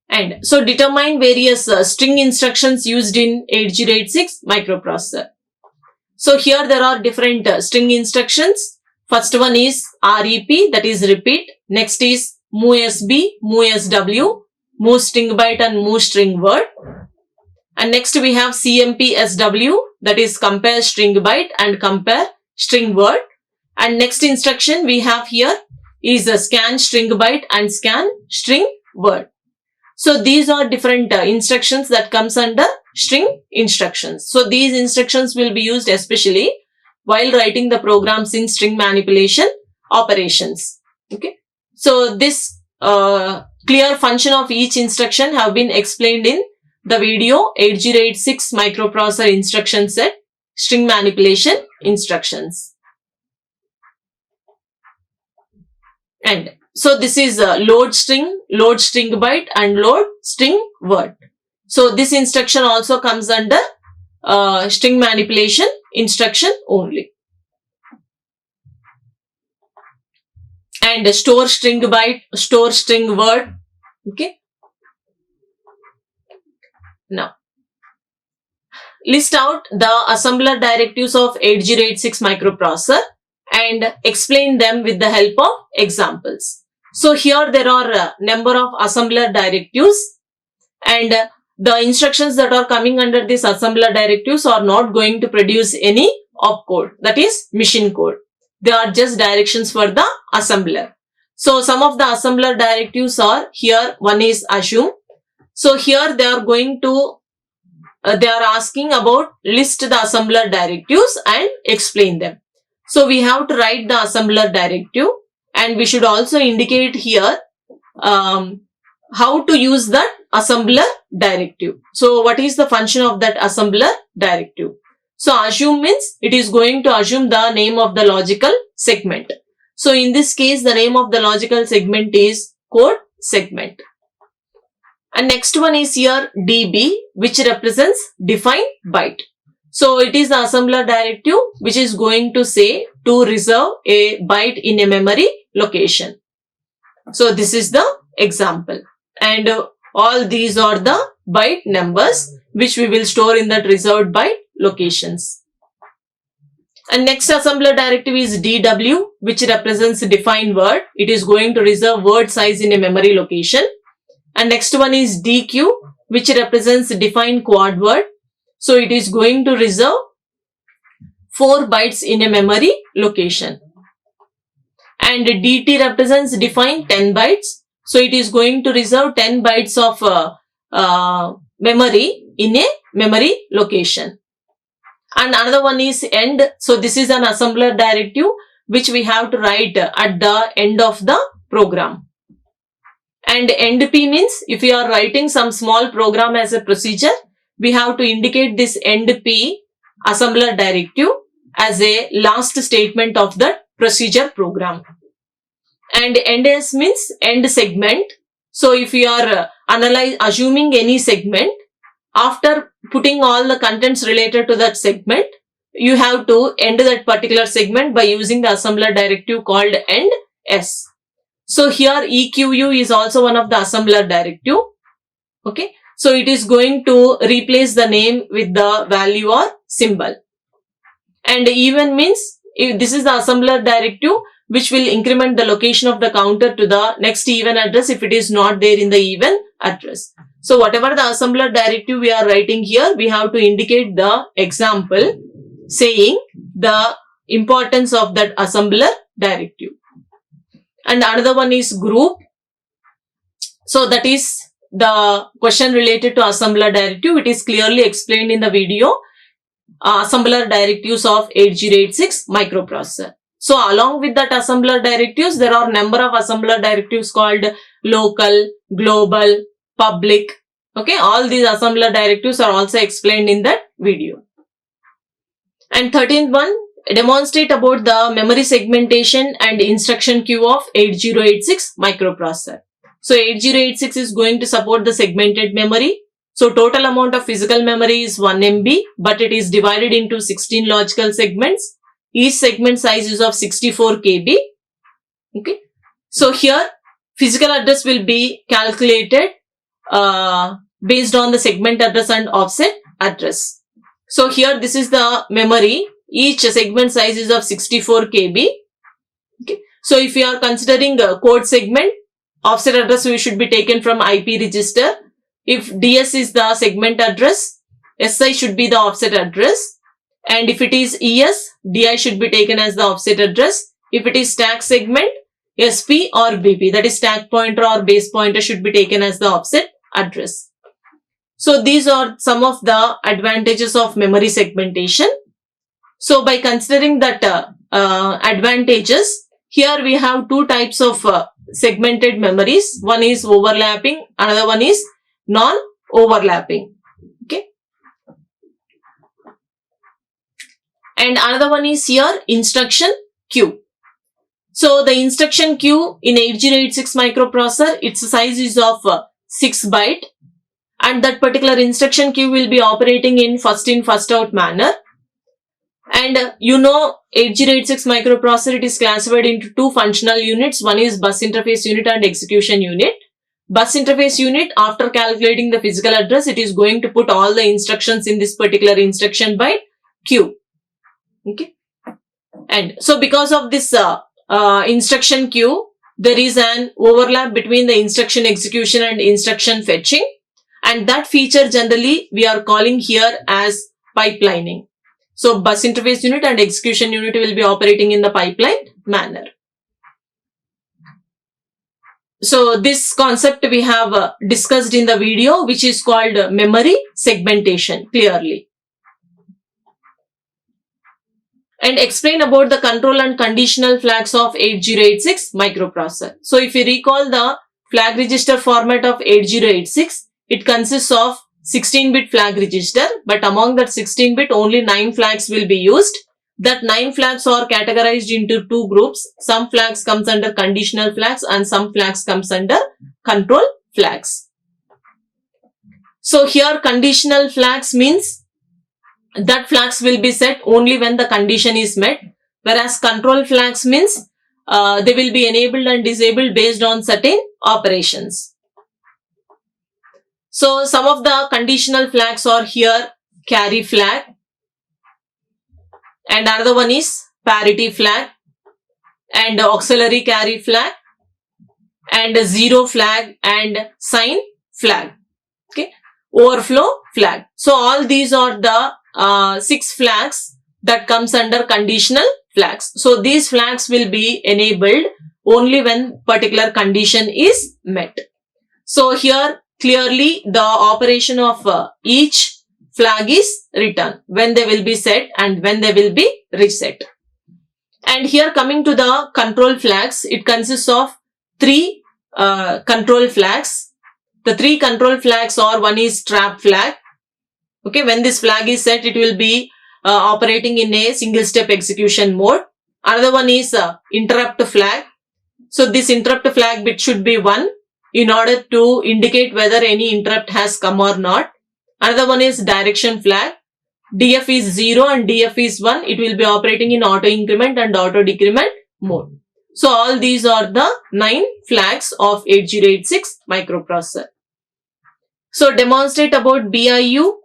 And so determine various string instructions used in 8086 microprocessor. So here there are different string instructions. First one is REP, that is repeat. Next is MOVSB, MOVSW, move string byte and move string word. And next we have CMP-SW, that is compare string byte and compare string word. And next instruction we have here is scan string byte and scan string word. So these are different instructions that comes under string instructions. So these instructions will be used especially while writing the programs in string manipulation operations. Okay. So this clear function of each instruction have been explained in the video 8086 microprocessor instruction set, string manipulation instructions. And so this is load string byte and load string word. So this instruction also comes under string manipulation instruction only. And store string byte, store string word. Okay. Now, list out the assembler directives of 8086 microprocessor and explain them with the help of examples. So here there are a number of assembler directives, and the instructions that are coming under these assembler directives are not going to produce any opcode, that is machine code. They are just directions for the assembler. So some of the assembler directives are here. One is assume. So here they are going to, they are asking about list the assembler directives and explain them. So we have to write the assembler directive, and we should also indicate here how to use that assembler directive. So what is the function of that assembler directive? So assume means it is going to assume the name of the logical segment. So in this case, the name of the logical segment is code segment. And next one is here DB, which represents define byte. So it is the assembler directive which is going to say to reserve a byte in a memory location. So this is the example. And all these are the byte numbers which we will store in that reserved byte locations. And next assembler directive is DW, which represents define word. It is going to reserve word size in a memory location. And next one is DQ, which represents define quad word. So it is going to reserve 4 bytes in a memory location. And DT represents define 10 bytes. So it is going to reserve 10 bytes of memory in a memory location. And another one is end. So this is an assembler directive which we have to write at the end of the program. And end P means if you are writing some small program as a procedure, we have to indicate this end P assembler directive as a last statement of the procedure program. And end S means end segment. So if you are assuming any segment, after putting all the contents related to that segment, you have to end that particular segment by using the assembler directive called end S. So here EQU is also one of the assembler directive. Okay. So it is going to replace the name with the value or symbol. And even means if this is the assembler directive which will increment the location of the counter to the next even address if it is not there in the even address. So whatever the assembler directive we are writing here, we have to indicate the example saying the importance of that assembler directive. And another one is group. So that is the question related to assembler directive. It is clearly explained in the video assembler directives of 8086 microprocessor. So along with that assembler directives, there are number of assembler directives called local, global, public. Okay, all these assembler directives are also explained in that video. And 13th one, demonstrate about the memory segmentation and instruction queue of 8086 microprocessor. So 8086 is going to support the segmented memory. So total amount of physical memory is 1 MB, but it is divided into 16 logical segments. Each segment size is of 64 KB. Okay. So here physical address will be calculated based on the segment address and offset address. So here this is the memory. Each segment size is of 64 KB. Okay. So if we are considering a code segment, offset address we should be taken from IP register. If DS is the segment address, SI should be the offset address. And if it is ES, DI should be taken as the offset address. If it is stack segment, SP or BP, that is stack pointer or base pointer, should be taken as the offset address. So these are some of the advantages of memory segmentation. So by considering that advantages, here we have two types of segmented memories. One is overlapping, another one is non-overlapping. Okay. And another one is here instruction queue. So the instruction queue in 8086 microprocessor, its size is of 6 byte, and that particular instruction queue will be operating in first in first out manner. And 8086 microprocessor, it is classified into two functional units. One is bus interface unit and execution unit. Bus interface unit, after calculating the physical address, it is going to put all the instructions in this particular instruction byte queue. Okay. And so because of this instruction queue, there is an overlap between the instruction execution and instruction fetching, and that feature generally we are calling here as pipelining. So bus interface unit and execution unit will be operating in the pipeline manner. So this concept we have discussed in the video, which is called memory segmentation clearly. And explain about the control and conditional flags of 8086 microprocessor. So if you recall the flag register format of 8086, it consists of 16-bit flag register, but among that 16-bit only 9 flags will be used. That 9 flags are categorized into two groups. Some flags comes under conditional flags and some flags comes under control flags. So here conditional flags means that flags will be set only when the condition is met, whereas control flags means they will be enabled and disabled based on certain operations. So some of the conditional flags are here carry flag, and another one is parity flag, and auxiliary carry flag, and zero flag, and sign flag. Okay, overflow flag. So all these are the 6 flags that comes under conditional flags. So these flags will be enabled only when particular condition is met. So here clearly the operation of each flag is written, when they will be set and when they will be reset. And here coming to the control flags, it consists of 3 control flags. The 3 control flags are, one is trap flag. Okay, when this flag is set, it will be operating in a single step execution mode. Another one is interrupt flag. So this interrupt flag bit should be 1 in order to indicate whether any interrupt has come or not. Another one is direction flag. DF is 0 and DF is 1. It will be operating in auto increment and auto decrement mode. So all these are the 9 flags of 8086 microprocessor. So demonstrate about BIU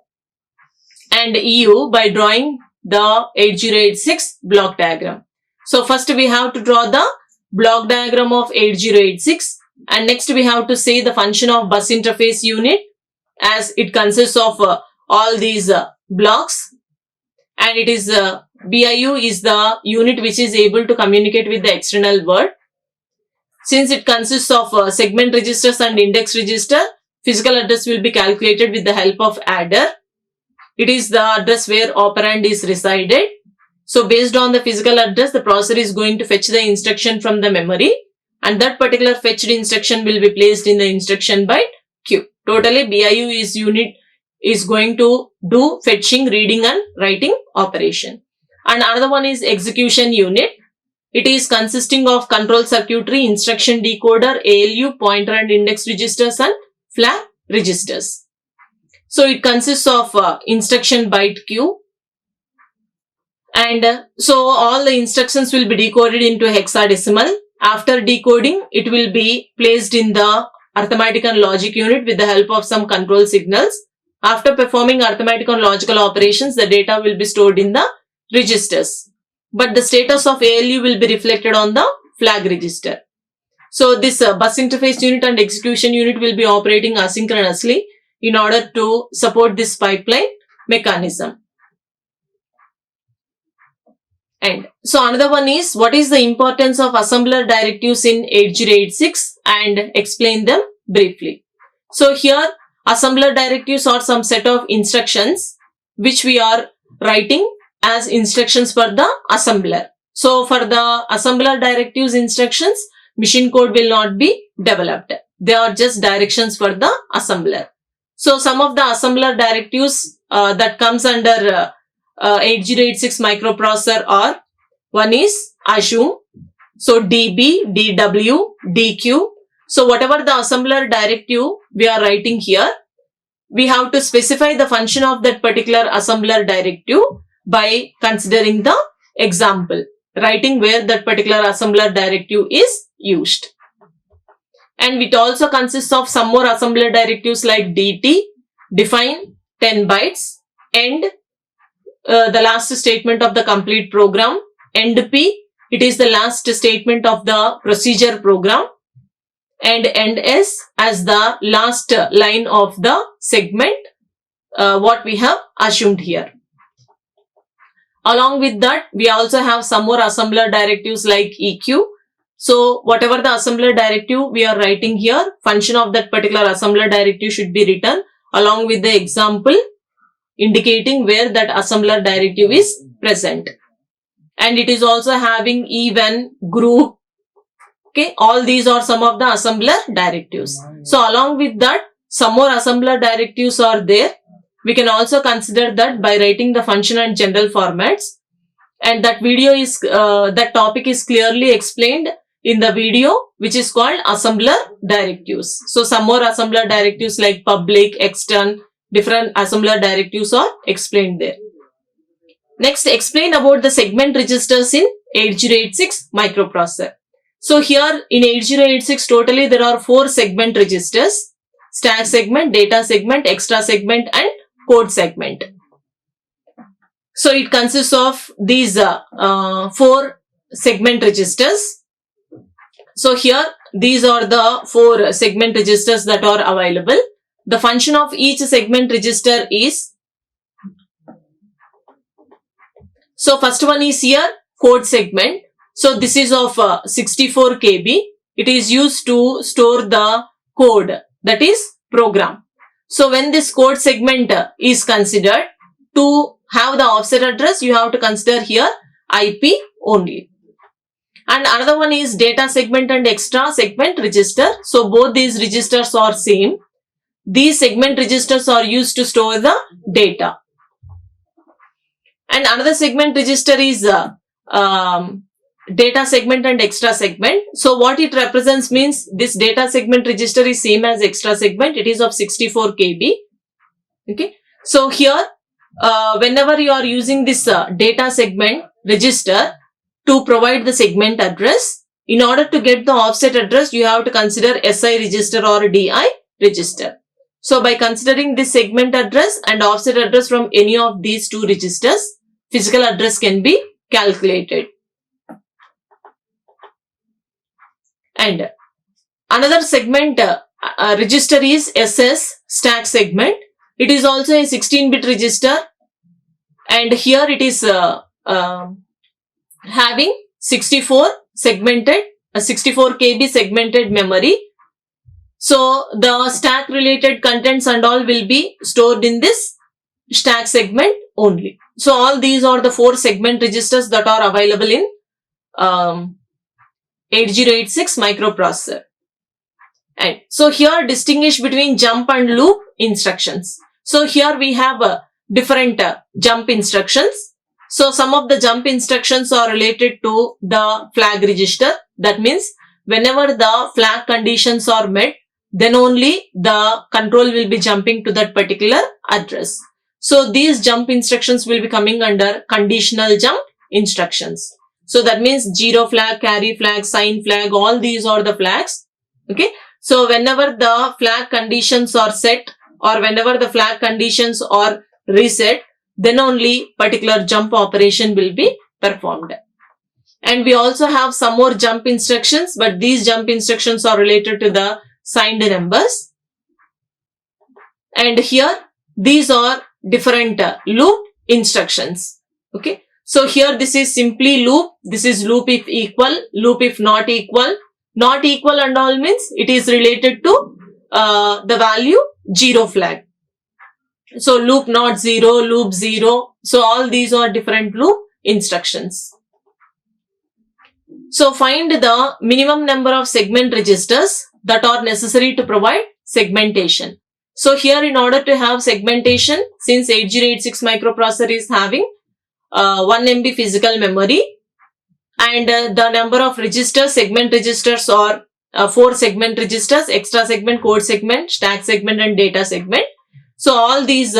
and EU by drawing the 8086 block diagram. So first we have to draw the block diagram of 8086, and next we have to say the function of bus interface unit, as it consists of all these blocks, and it is BIU is the unit which is able to communicate with the external world. Since it consists of segment registers and index register, physical address will be calculated with the help of adder. It is the address where operand is resided. So based on the physical address, the processor is going to fetch the instruction from the memory, and that particular fetched instruction will be placed in the instruction byte queue. Totally BIU is going to do fetching, reading and writing operation. And another one is execution unit. It is consisting of control circuitry, instruction decoder, ALU, pointer and index registers and flag registers. So it consists of instruction byte queue, and so all the instructions will be decoded into hexadecimal. After decoding, it will be placed in the arithmetic and logic unit with the help of some control signals. After performing arithmetic and logical operations, the data will be stored in the registers, but the status of ALU will be reflected on the flag register. So this bus interface unit and execution unit will be operating asynchronously in order to support this pipeline mechanism. And so another one is, what is the importance of assembler directives in 8086, and explain them briefly. So here assembler directives are some set of instructions which we are writing as instructions for the assembler. So for the assembler directives instructions, machine code will not be developed. They are just directions for the assembler. So some of the assembler directives that comes under 8086 microprocessor are, one is assume, so DB, DW, DQ. So whatever the assembler directive we are writing here, we have to specify the function of that particular assembler directive by considering the example, writing where that particular assembler directive is used. And it also consists of some more assembler directives like DT, define 10 bytes, end, the last statement of the complete program, end P, it is the last statement of the procedure program, and end S as the last line of the segment, what we have assumed here. Along with that, we also have some more assembler directives like EQ. So whatever the assembler directive we are writing here, function of that particular assembler directive should be written along with the example indicating where that assembler directive is present. And it is also having even, group. Okay, all these are some of the assembler directives. So along with that, some more assembler directives are there. We can also consider that by writing the function and general formats. And that video is, that topic is clearly explained in the video which is called assembler directives. So some more assembler directives like public, extern, different assembler directives are explained there. Next, explain about the segment registers in 8086 microprocessor. So here in 8086 totally there are 4 segment registers: stack segment, data segment, extra segment and code segment. So it consists of these 4 segment registers. So here these are the 4 segment registers that are available. The function of each segment register is, so first one is here code segment. So this is of 64 KB. It is used to store the code, that is program. So when this code segment is considered, to have the offset address, you have to consider here IP only. And another one is data segment and extra segment register. So both these registers are same. These segment registers are used to store the data. And another segment register is data segment and extra segment. So what it represents means this data segment register is same as extra segment. It is of 64 KB. Okay. So here, whenever you are using this data segment register to provide the segment address, in order to get the offset address, you have to consider SI register or DI register. So by considering this segment address and offset address from any of these 2 registers, physical address can be calculated. And another segment register is SS, stack segment. It is also a 16-bit register, and here it is having 64 segmented, 64 KB segmented memory. So the stack related contents and all will be stored in this stack segment only. So all these are the 4 segment registers that are available in 8086 microprocessor. And so here distinguish between jump and loop instructions. So here we have different jump instructions. So some of the jump instructions are related to the flag register. That means whenever the flag conditions are met, then only the control will be jumping to that particular address. So these jump instructions will be coming under conditional jump instructions. So that means 0 flag, carry flag, sign flag, all these are the flags. Okay. So whenever the flag conditions are set or whenever the flag conditions are reset, then only particular jump operation will be performed. And we also have some more jump instructions, but these jump instructions are related to the signed numbers. And here, these are different loop instructions. Okay. So here this is simply loop. This is loop if equal, loop if not equal. Not equal and all means it is related to the value 0 flag. So loop not 0, loop 0. So all these are different loop instructions. So find the minimum number of segment registers that are necessary to provide segmentation. So here, in order to have segmentation, since 8086 microprocessor is having 1 MB physical memory, and the number of registers, segment registers are 4 segment registers, extra segment, code segment, stack segment and data segment. So all these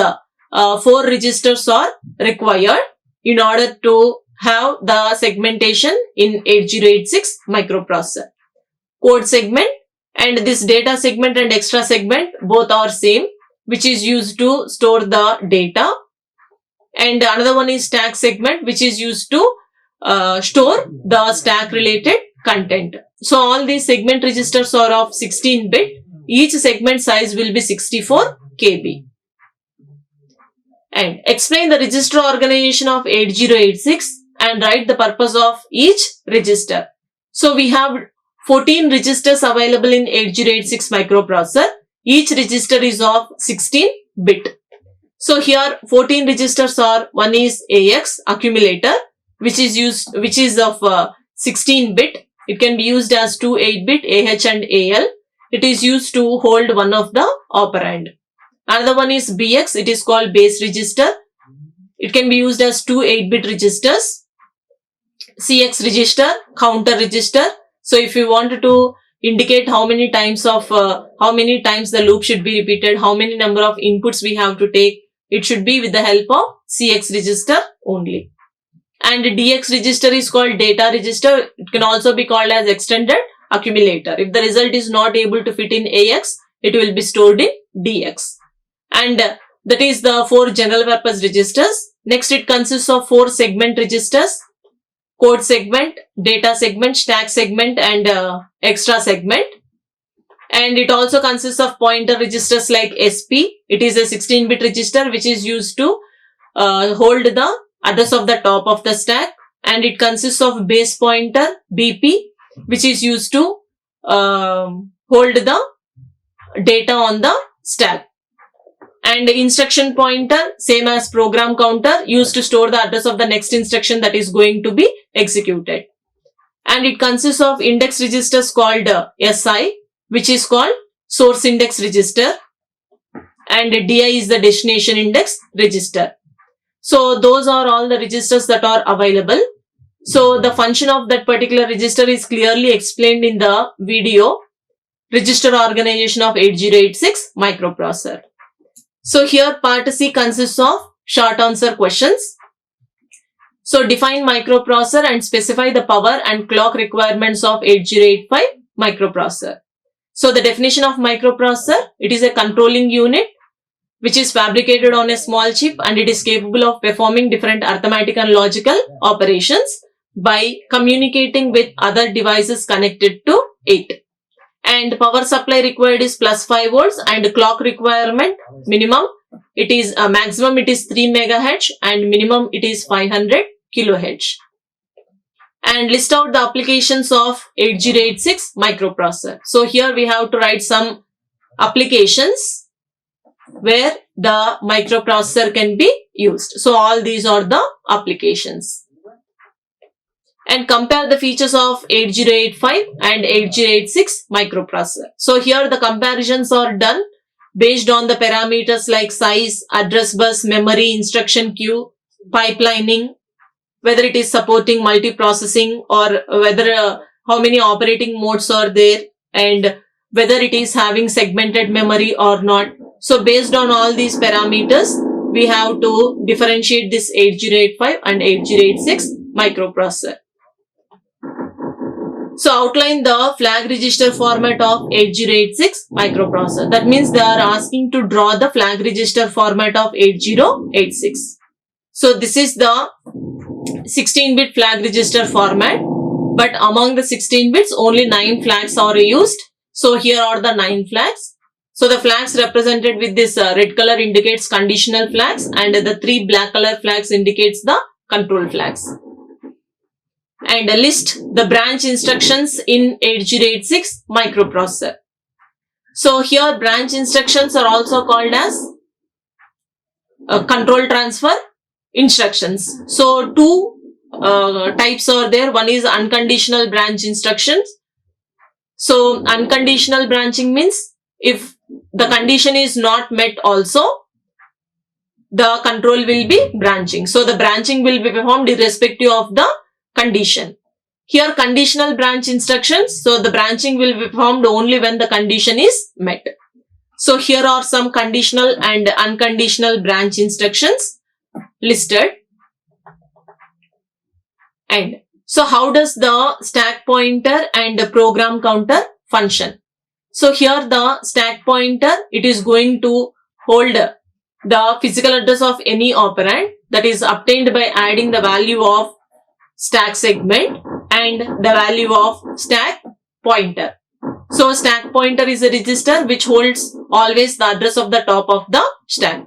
4 registers are required in order to have the segmentation in 8086 microprocessor. Code segment and this data segment and extra segment both are same, which is used to store the data. And another one is stack segment, which is used to store the stack related content. So all these segment registers are of 16-bit. Each segment size will be 64 KB. And explain the register organization of 8086 and write the purpose of each register. So we have 14 registers available in 8086 microprocessor. Each register is of 16-bit. So here 14 registers are, one is AX accumulator, which is of 16-bit. It can be used as 2 8-bit AH and AL. It is used to hold one of the operand. Another one is BX. It is called base register. It can be used as 2 8-bit registers. CX register, counter register. So if you wanted to indicate how many times the loop should be repeated, how many number of inputs we have to take, it should be with the help of CX register only. And DX register is called data register. It can also be called as extended accumulator. If the result is not able to fit in AX, it will be stored in DX. And that is the 4 general purpose registers. Next, it consists of 4 segment registers: code segment, data segment, stack segment and extra segment. And it also consists of pointer registers like SP. It is a 16-bit register which is used to hold the address of the top of the stack. And it consists of base pointer BP, which is used to hold the data on the stack. And instruction pointer, same as program counter, used to store the address of the next instruction that is going to be executed. And it consists of index registers called SI, which is called source index register, and DI is the destination index register. So those are all the registers that are available. So the function of that particular register is clearly explained in the video, Register Organization of 8086 microprocessor. So here part C consists of short answer questions. So define microprocessor and specify the power and clock requirements of 8085 microprocessor. So the definition of microprocessor, it is a controlling unit which is fabricated on a small chip and it is capable of performing different arithmetic and logical operations by communicating with other devices connected to it. And power supply required is plus 5 volts and clock requirement minimum, it is maximum it is 3 megahertz and minimum it is 500 kilohertz. And list out the applications of 8086 microprocessor. So here we have to write some applications where the microprocessor can be used. So all these are the applications. And compare the features of 8085 and 8086 microprocessor. So here the comparisons are done based on the parameters like size, address bus, memory, instruction queue, pipelining, whether it is supporting multiprocessing or whether how many operating modes are there and whether it is having segmented memory or not. So based on all these parameters, we have to differentiate this 8085 and 8086 microprocessor. So outline the flag register format of 8086 microprocessor. That means they are asking to draw the flag register format of 8086. So this is the 16-bit flag register format, but among the 16 bits only 9 flags are used. So here are the 9 flags. So the flags represented with this red color indicates conditional flags, and the 3 black color flags indicates the control flags. And list the branch instructions in 8086 microprocessor. So here branch instructions are also called as control transfer instructions. So two types are there. One is unconditional branch instructions. So unconditional branching means if the condition is not met also, the control will be branching. So the branching will be performed irrespective of the condition. Here conditional branch instructions, so the branching will be performed only when the condition is met. So here are some conditional and unconditional branch instructions listed. And so how does the stack pointer and the program counter function? So here the stack pointer, it is going to hold the physical address of any operand that is obtained by adding the value of stack segment and the value of stack pointer. So stack pointer is a register which holds always the address of the top of the stack.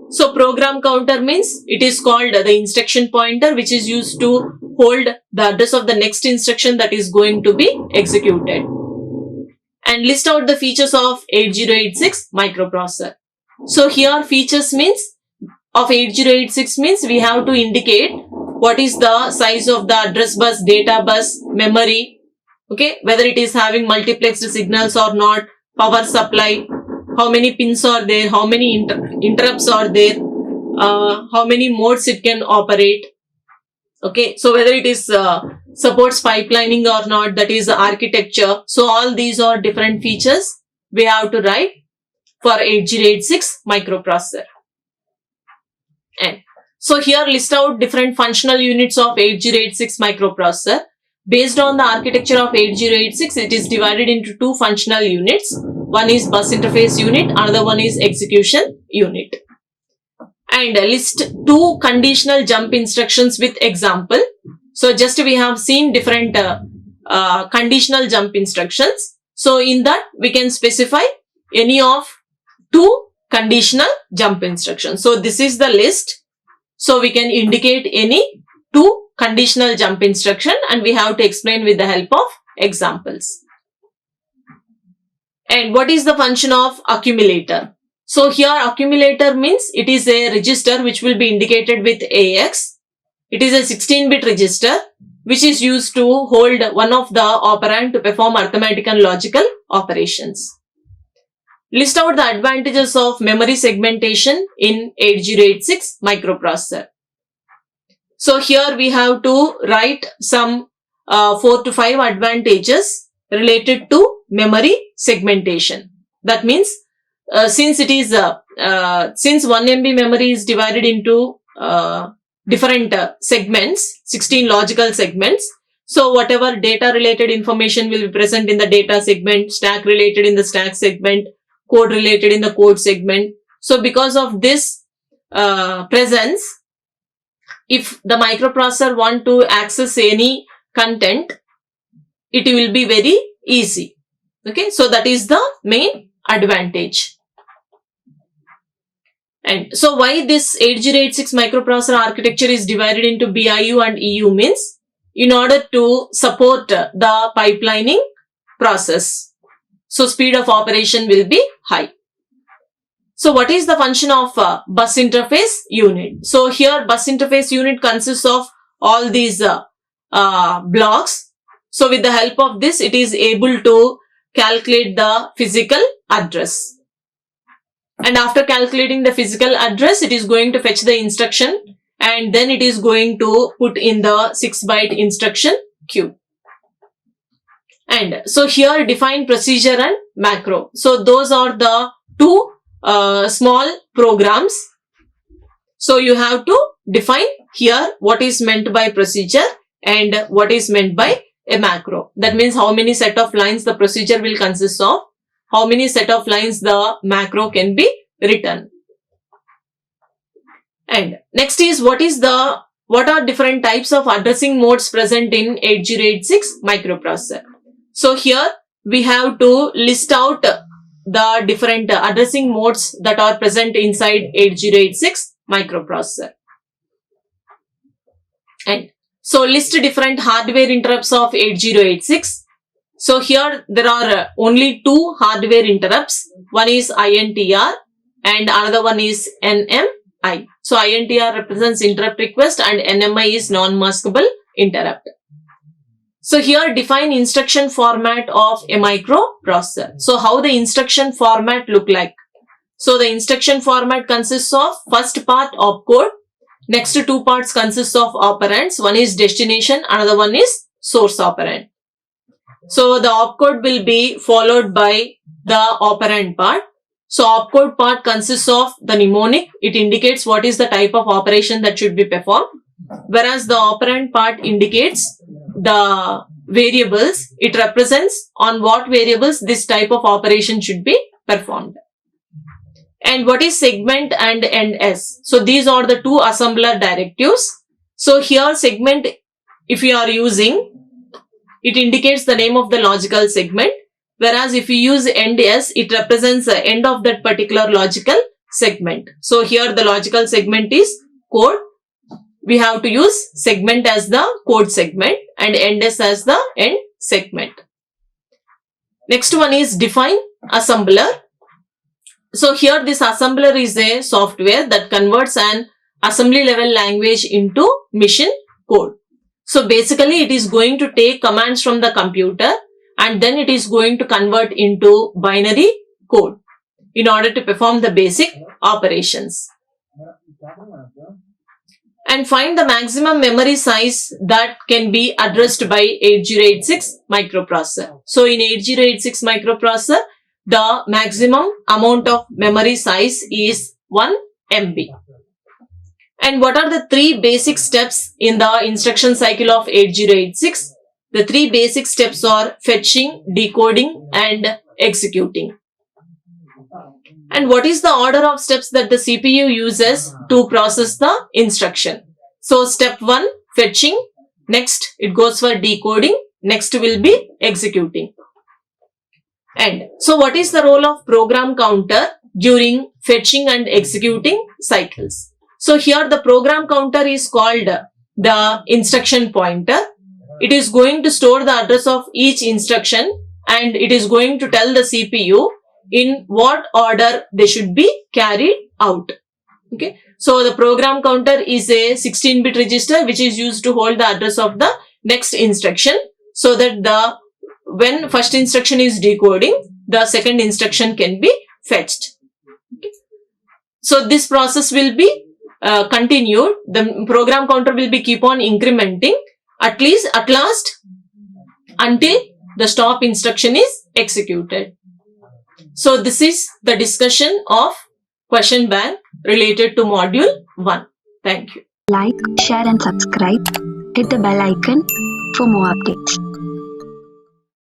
So program counter means it is called the instruction pointer, which is used to hold the address of the next instruction that is going to be executed. And list out the features of 8086 microprocessor. So here features means of 8086 means we have to indicate what is the size of the address bus, data bus, memory, okay, whether it is having multiplexed signals or not, power supply, how many pins are there, how many interrupts are there, how many modes it can operate. Okay, so whether it is supports pipelining or not, that is the architecture. So all these are different features we have to write for 8086 microprocessor. And so here list out different functional units of 8086 microprocessor. Based on the architecture of 8086, it is divided into two functional units. One is bus interface unit, another one is execution unit. And list two conditional jump instructions with example. So just we have seen different conditional jump instructions. So in that we can specify any of two conditional jump instructions. So this is the list. So we can indicate any two conditional jump instruction and we have to explain with the help of examples. And what is the function of accumulator? So here accumulator means it is a register which will be indicated with AX. It is a 16-bit register which is used to hold one of the operand to perform arithmetic and logical operations. List out the advantages of memory segmentation in 8086 microprocessor. So here we have to write some 4 to 5 advantages related to memory segmentation. That means since 1 MB memory is divided into different segments, 16 logical segments. So whatever data related information will be present in the data segment, stack related in the stack segment, code related in the code segment. So because of this presence, if the microprocessor want to access any content, it will be very easy. Okay, so that is the main advantage. And so why this 8086 microprocessor architecture is divided into BIU and EU means in order to support the pipelining process. So speed of operation will be high. So what is the function of bus interface unit? So here bus interface unit consists of all these blocks. So with the help of this, it is able to calculate the physical address. And after calculating the physical address, it is going to fetch the instruction and then it is going to put in the 6-byte instruction queue. And so here define procedure and macro. So those are the two small programs. So you have to define here what is meant by procedure and what is meant by a macro. That means how many set of lines the procedure will consist of, how many set of lines the macro can be written. And next is what is the what are different types of addressing modes present in 8086 microprocessor? So here we have to list out the different addressing modes that are present inside 8086 microprocessor. And so list different hardware interrupts of 8086. So here there are only two hardware interrupts. One is INTR and another one is NMI. So INTR represents interrupt request and NMI is non-maskable interrupt. So here define instruction format of a microprocessor. So how the instruction format look like? So the instruction format consists of first part opcode, next two parts consists of operands. One is destination, another one is source operand. So the opcode will be followed by the operand part. So opcode part consists of the mnemonic. It indicates what is the type of operation that should be performed. Whereas the operand part indicates the variables. It represents on what variables this type of operation should be performed. And what is segment and NS? So these are the two assembler directives. So here segment, if you are using, it indicates the name of the logical segment. Whereas if you use NS, it represents the end of that particular logical segment. So here the logical segment is code. We have to use segment as the code segment and NS as the end segment. Next one is define assembler. So here this assembler is a software that converts an assembly level language into machine code. So basically it is going to take commands from the computer and then it is going to convert into binary code in order to perform the basic operations. And find the maximum memory size that can be addressed by 8086 microprocessor. So in 8086 microprocessor, the maximum amount of memory size is 1 MB. And what are the three basic steps in the instruction cycle of 8086? The three basic steps are fetching, decoding and executing. And what is the order of steps that the CPU uses to process the instruction? So step 1, fetching. Next it goes for decoding. Next will be executing. And so what is the role of program counter during fetching and executing cycles? So here the program counter is called the instruction pointer. It is going to store the address of each instruction and it is going to tell the CPU in what order they should be carried out. Okay. So the program counter is a 16-bit register which is used to hold the address of the next instruction so that when first instruction is decoding, the second instruction can be fetched. Okay. So this process will be continued. The program counter will be keep on incrementing at last until the stop instruction is executed. So this is the discussion of question bank related to module 1. Thank you. Like, share and subscribe. Hit the bell icon for more updates.